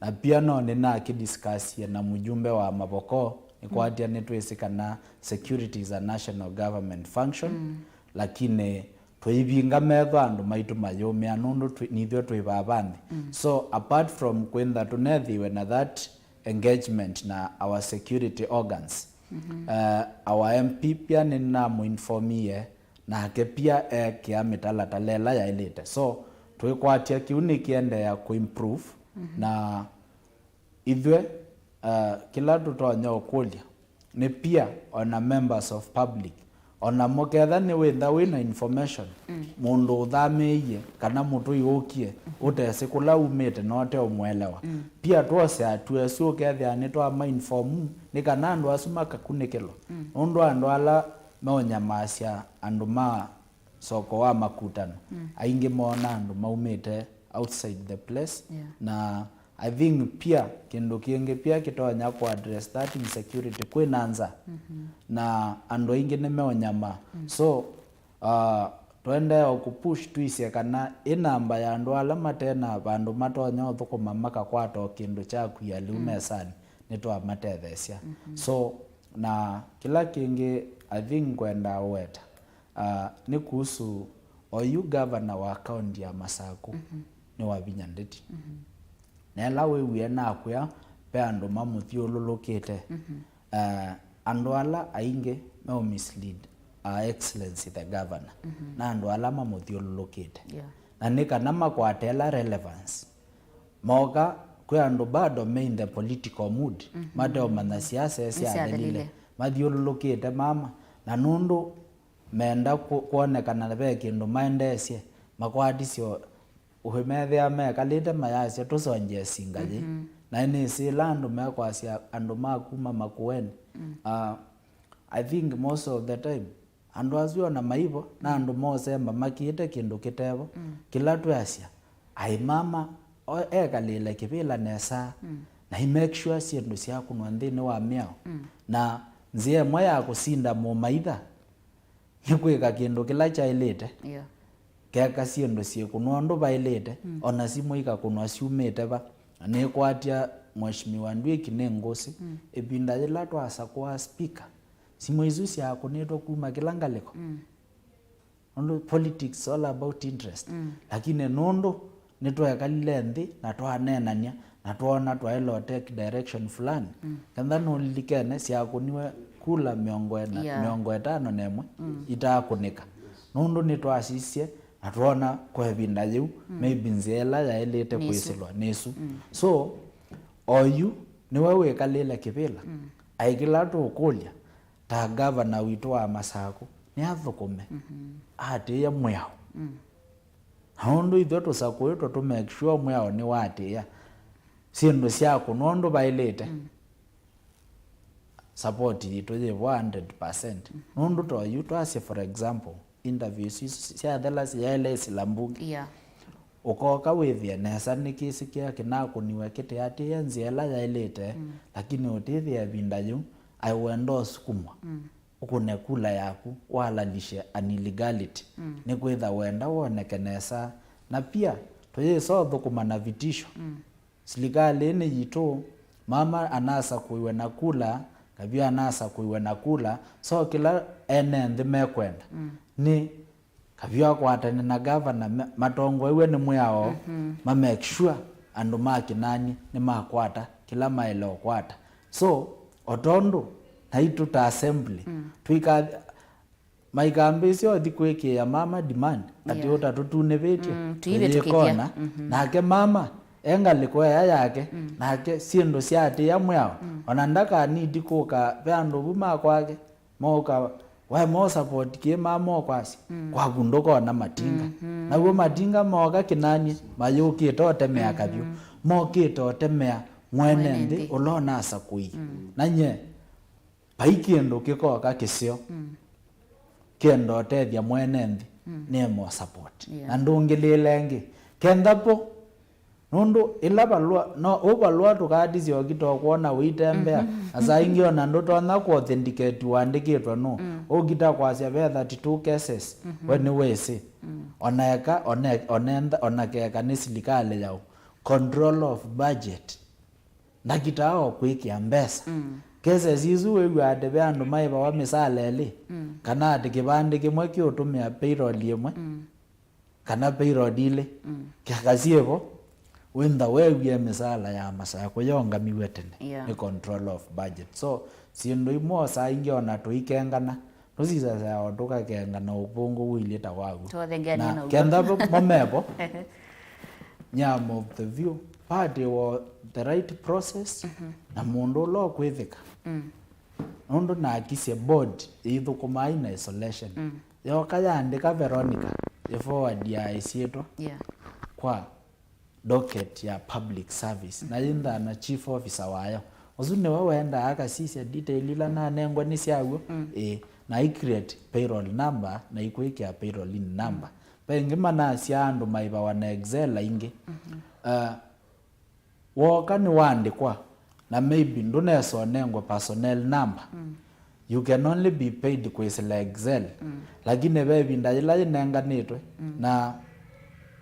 na pia no nina akidiscuss na mjumbe wa maboko ni kwa atia netwesekana security is a national government function lakini twivinga metho andu maitu mayome anundu nithio twibabandi so apart from kwenda tunethiwe na that engagement na our security organs our MP pia nina muinformie na ke pia kia mitala talela ya elite so twikwatia kiuni kiende ya kuimprove na ithwe kila tutonya okulia ni pia ona members of public ona moketha ni witha wina information mundu uthameiye kana mutu yukie utese kula umite note umwelewa pia twose atwesu ukethia ni twa ma inform ni kana andu asuma kakunikelo undu andu ala meonyamasia andu ma soko wa makutano aingi mona andu maumite outside the place na I think pia kindu kienge pia kitonya ku address that insecurity kwinanza na andu aingi nimeonyama so twende okupush tuise kana inamba ya andu ala matena bandu matonya uthukuma maka kwato kindu cha kuya lumesani nitwa matethesia so na kila kingi I think kwenda weta ni kuhusu oyu governor wa county ya Masaku ni wabinya ndeti nela wewe na akuya pe andu mamuthiululukite andu ala ainge no mislead excellency the governor na andu ala mamuthiululukite na nika nama kwatela relevance moga kwa andu bado main the political mood madeo mana siasa sia delile mathiululukite mama na nundu menda kuonekana na be kindu maendeesie makwadicio uhimethia mekalite mayacia tusonje singaji na ni silandu mekwasia andu makuma makueni I think most of the time andu azio na maibo na andu mosemba makite kindu kitevo kila twasia ai mama ekalile kibila nesa na he make sure sindu cia kunwa nthini wa miao na nzie moya kusinda mu maitha nikwika kindu kila chailite keka sindu cie kunwa ndu bailite ona simuika kunwa ciumite ba ni kwatia mheshimiwa NDWIKI ni ngosi ebinda ila twasa kwa speaker simu izu cia kunitwa kuma kilangaliko ndu politics all about interest lakini nundu nitwekalile nthi na twanenania na tuona twailo take direction fulani kanda no likene cia kuniwe kula miongo 50 nemwe itakunika nundu nitwasisie na tuona kwa binda yu maybe nzela ya elete kwisilwa nesu so oyu ni wewe kalile kibila aikila tu kulia ta governor witu wa Masaku ni athukume ati ya mwao hondo itho tusakwetwa to make sure mwao ni watia sindu ciaku nondu bailite support itu je 100% nondu to you to as for example interviews cia thela cia LS lambungi ukoka withia nesa nikisi kia kinakuniwe kiti ati nziela ya ilite lakini utithia binda yu I wendo sukumwa ukune kula yaku walalishe an illegality ni kwitha wenda woneke nesa na pia toye so thukuma na vitisho serikali ni yitu mama anasa kuiwe na kula KAVYU anasa kuiwe na kula so kila ene nthi mekwenda ni KAVYU akwatane na governor matongo iwe ni mwao ma make sure andu ma KINANIE ni makwata kila mailo kwata so otondo naitu ta assembly twika maikambi sio thikwiki ya mama demand ati utatutune betio tuyikona nake mama engaliko yake nake siendo siate ya mwao ona ndaka nidi kuka bando buma kwake moka wa mo support ke mama kwasi kwa gundoko na matinga na go matinga moga KINANIE mayuki tote mea KAVYU moki tote mea mwene ndi ulona asa kui nanye paikiendo kikoka kisio kendo tethia mwene ndi nemo support na ndungililengi kendapo nundu ila balwa no obalwa tukadisi okito kuona uitembea asa ingiona ndo tona ku authenticate wandikitwa no ogita kwasia be 32 cases when we see oneka onenda onakeka ni serikali yao control of budget ndakitao kwikia mbesa cases izu wewe adebe andu maiba wa misalele kana atikibande kimwe kiotumia payroll yemwe kana payroll ile kakasiebo wenda wewe misala ya masaya kuyonga miwetene ni control of budget so sindo imo saa ingiona tuikengana nosiza za otoka kengana ubongo wileta wagu na kenda momebo nyam of the view party or the right process na mundu lo kwithika nundu na akise board ithu kumaina isolation yo kaya andika Veronica forward ya isieto kwa docket ya public service na inda na chief officer wayo uzune wawenda aka sisi detail ila na nengwa ni siago na I create payroll number na ikuikia payroll in number pengi mana siandu maiba wana excel ingi woka ni wandikwa na maybe nduneso nengwa personnel number you can only be paid kwa isila excel lakini bebi ndajila inenganitwe na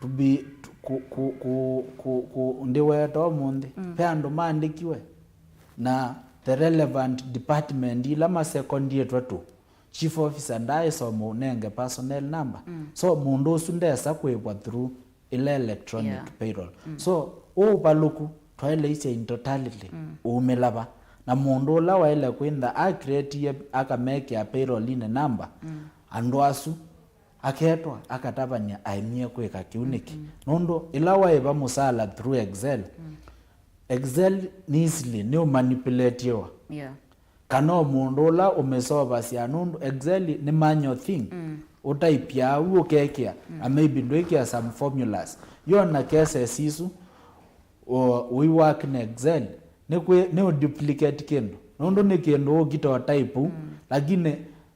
to be ku ndiwe to mundi pe andu mandikiwe na the relevant department ila ma second year tu chief officer ndai so munenge personnel number so mundu sundesa kwebwa through ile electronic payroll so upaluku twaile ise in totality umelaba na mundu la waile kwinda a create aka make ya payroll ine number andu asu aketwa akatabanya aimie kweka kiuniki nondo ila waiba musala through excel excel easily ni manipulate kano mundu la umesoba sia nondo excel ni manual thing utaipia ukekea maybe ndoikia some formulas yona kese sisu we work in excel ni duplicate kendo nondo ni kendo gito type lakini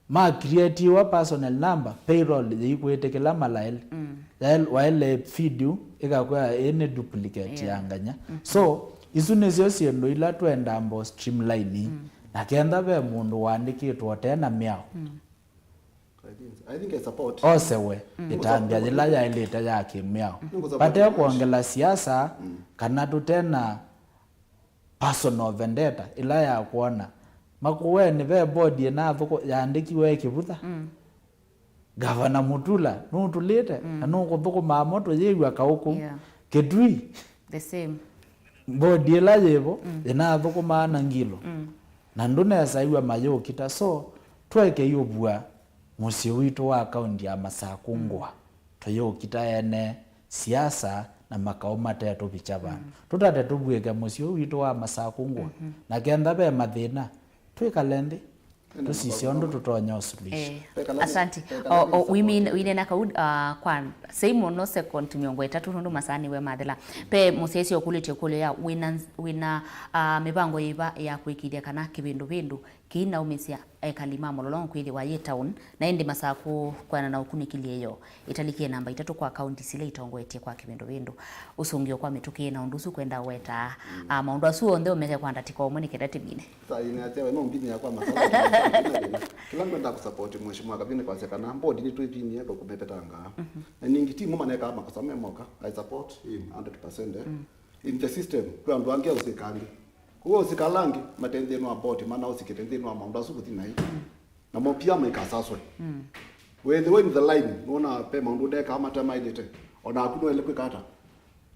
ma create wa personal number payroll yikuetekela malaile wale feed ikakwa any duplicate yanganya so isunezio siendo ila twenda ambo streamline na kenda be mundu wandikitwa tena miao I think I support osewe itambia ila ya ileta yake miao pate kuongela siasa kana tutena personal vendetta ila ya kuona makuwe ni ve body na thuko yandikiwe kibutha Governor Mutula no tulete no kuthuko mamoto yegwa kauku kedui the same body la yebo ina thuko maana ngilo na ndune saiwa mayo kita so tweke yobua musio witu wa account ya masakungwa toyo kita ene siasa na makao mateto bichabana tutate tubweke musio witu wa masakungwa na kenda be mathina twikalendi tusisiondo tutonya usuluhisho asante wine na kaud kwa seimo no second miongo itatu ndo masani we mathela pe musesi okulite kule ya wina mibango iba ya kwikiria kana kibindu kina umesia kalima MLOLONGO kwili wa ye town na ende masaku kwa na ukunikilie yo italikie namba 3 kwa account sile itongoetie kwa kibindu usungio kwa mitukie na undusu kwenda weta maundu asuo ndio umeze kwa ndatiko omoni kedati bine sasa inatewa ino mbini ya kwa masala kila mtu ndako support mheshimiwa kabine kwa sekana board ni tu pini yako kumepetanga na ningi timu maneka kama kusame moka I support him 100% in the system kwa ndo angia usikangi kuo usikalangi matende no aboti maana usikitende no maundu asuku tinai na mopia mwikasaswe we the way in the line nona pe maundu de kama tema idete ona akuno ele kwikata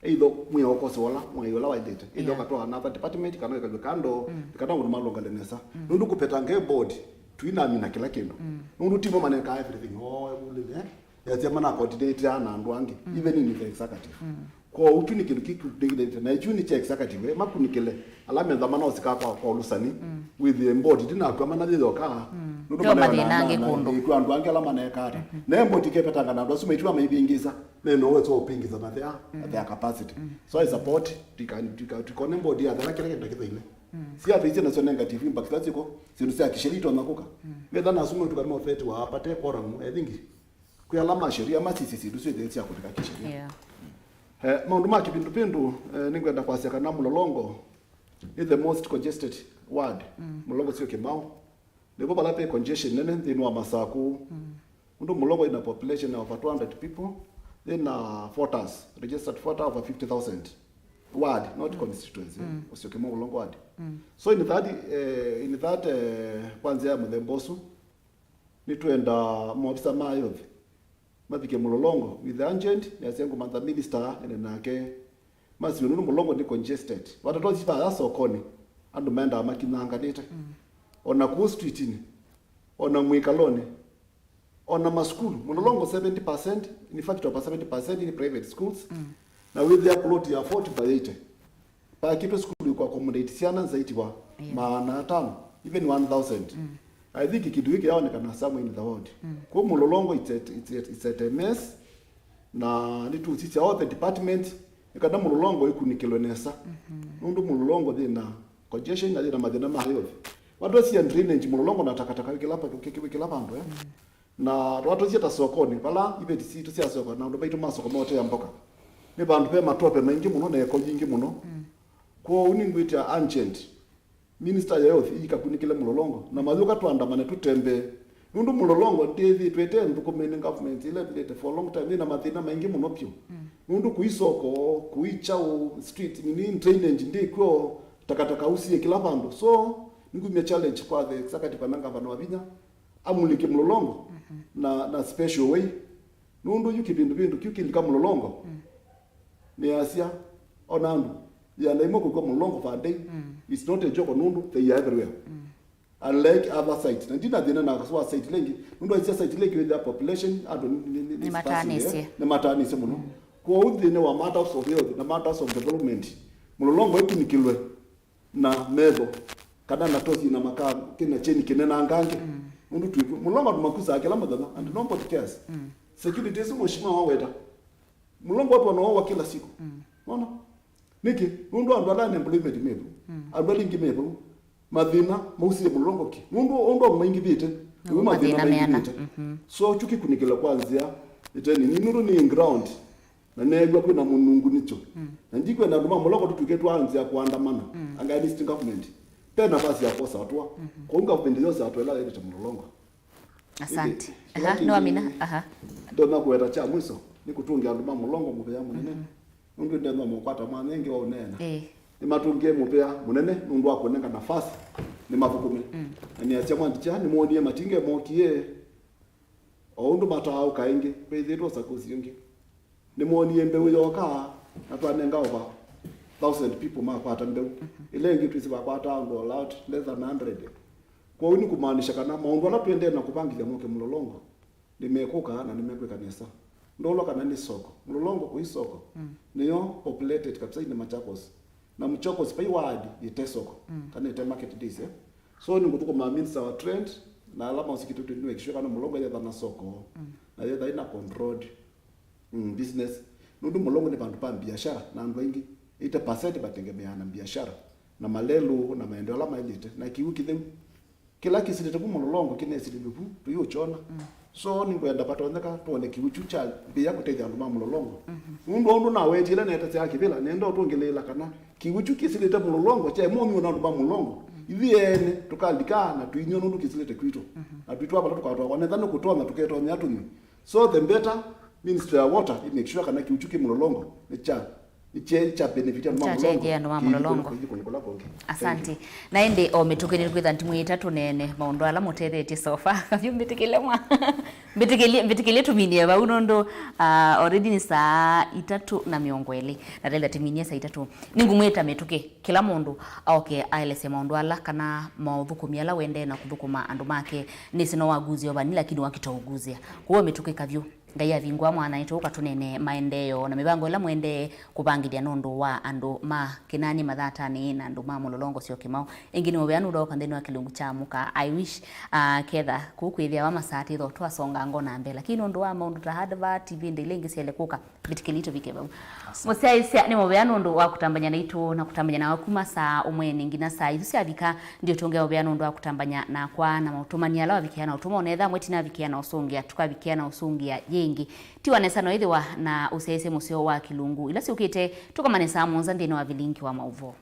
either mwe okoso wala mwe yola waidete either katwa another department kana kando kana uri malonga lenesa nundu kupeta nge board tuinamina kila kindu nundu timo maneka everything ulile ya mana coordinate ana andu ange even in the executive kwa utuni kindu kikudegede na ichuni cha executive makunikele alame dhamana osika kwa lusani with the board dina kwa mana lizo ka nundu manange kundu kwa andu ange alama na kata na board ikepetanga na ndo sumeitwa maibingiza neno wetu opingiza na their capacity so I support tikone board ya dhala kile kindu kile si afisi na so negative impact that's iko sindu ya kishelito nakuka ngedha na sumu tukama ofeti wa apate forum I think kwa alama sheria masisi dusiwe ya kutika kisheria maundu ma kipindupindu ningwenda kwasya kana Mlolongo is the most congested ward Mlolongo SYOKIMAU ndipo palape congestion nene ndinu wa masaku ndu Mlolongo ina population of 200 people then voters registered voter over 50,000 ward not constituency SYOKIMAU Mlolongo ward so in that kwanza mthembosu nitwenda mwabisa mayo mabike Mlolongo with the agent yasengo mantha minister nake masi nunu Mlolongo ni congested watoto sifa sokoni andu menda makinanga dita ona ku street ni ona mwikalone ona maskulu Mlolongo 70% in fact over 70% in private schools na with their plot ya 40 by 80 pa kipe school kwa accommodate siana zaidi wa maana 5 even 1000 I think kitu hiki yaonekana somewhere in the world. Kwa Mlolongo it's a mess na nitu sisi all the department ikada Mlolongo ikunikilonesa. Nundu Mlolongo dina congestion na dina madina mahayo. Watu si drainage Mlolongo na takataka wiki lapa ndo na watu si sokoni pala ibe si tu si soko na ndo baitu masoko mote ya mboka. Ni bandu pe matope mengi muno na eko nyingi muno. Kwa uningwita ancient Minister ya Health ikakunikile Mlolongo na mazuka tuandamane tutembe nundu Mlolongo ndithi twete ndukumene government ile bilete for long time na mathina maingi muno pyo nundu kuisoko kuichao street nini drainage ndiko takataka usie kila pandu so ngumia challenge kwa the executive nanga bana wabinya amulike Mlolongo na special way nundu yukibindu kyukilika Mlolongo ni asia onandu ya naimo kwa Mlolongo for day it's not a joke nundu they are everywhere unlike other sites ndina dina na kwa site lengi nundu isia site lengi with the population ado ni matanisi muno kwa udhine wa matters of health na matters of development Mlolongo ikunikilwe na medo kada na tosi na makaa kina cheni kinena angange nundu tu Mlolongo tumakusa akela madana and nobody cares security is mheshimiwa waweta Mlolongo watu wanaoa kila siku unaona niki nundu andu ala employment mebu andu lingi mebu madina mausi Mlolongo ki nundu maingi bite madina maingi bite so chuki kunikela kwanzia iteni nundu ni ground na negwa kuna munungu nicho na ndikwe na nduma Mlolongo tutuketu anzia kuandamana anga district government tena nafasi ya kosa watu kwa government yose atoela ile Mlolongo asante no amina ndo na kueta cha mwiso nikutungia nduma Mlolongo mupea munene nundu ndendo mukata manenge wa unena ni matungie mupea munene nundu akonenga nafasi ni mavukume ni acha mwandicha ni modie matinge mokie oundu matao kainge bezeto sakosinge ni modie mbewe yoka atwanenga over 1000 people makwata mbewe ile ngitu isibakwata ndo lot less than 100 kwa uni kumaanisha kana maundu ala twende na kupangilia moke Mlolongo nimekuka na nimekweka kanisa ndolo kana ni soko Mlolongo ku isoko niyo populated kabisa ina Machakos na Machakos pai wadi itesoko kana ite market days so ni ngutuko ma minister wa trend na alama usikitu tunwe kisho kana Mlolongo ya na soko na yeda ina controlled business nundu Mlolongo ni bantu pa biashara na ndo wengi 80% batengemeana biashara na malelu na maendeleo la mailite na kiwiki them kila kisilete ku Mlolongo kinesilibu tuyo chona so ningoenda patondeka tuone kiuchu cha biya kuteja nduma Mlolongo nundu na wetile na etete akibila nendo tungelela kana kiuchu kisilete Mlolongo cha momi na nduma Mlolongo iviene tukandika na tuinyo nundu kisilete kwito na tuitwa pala tukatwa wanethana kutoa tuketo nyatu so the better ministry of water make sure kana kiuchu ki Mlolongo ni cha iche cha benefit ya MLOLONGO. Asante. Na ende o metukeni kwitha ntimu itatu nene maundu ala muterete sofa kavyu mbitikile mwa mbitikile tuminie ba unondo already ni saa 3:20 na rela timinie saa 3 ningumweta metuke kila mundu okay aelese maundu ala kana mauthukumia ala wende na kuthukuma andu make nisino waguzio bani lakini wakitauguzia kwa metuke kavyu ngai avingwa mwana itoka tunene maendeeo na mibango ila mwende kubangidia nondo wa andu ma kinani mathatani na andu ma MLOLONGO SYOKIMAU engine obeanu do kandeni wa kilungu cha muka I wish ketha kukwithia wa masati tho twasonga ngona mbele lakini nondo wa maundu ta hadva TV ndelengi sele kuka bitikilito bikeba musaisia ni obeanu ndo wa kutambanya na itu na kutambanya na wakuma saa umwe ngina saa izu syavika ndio tongea obeanu ndo wa kutambanya na kwa na mautumania la wabikiana utuma onetha mwetina bikiana usungia tukabikiana usungia yengi tiwanesano ithiwa na usese museo wa kilungu ila siukite tukamanesa monza ndine wa vilinki wa mauvo.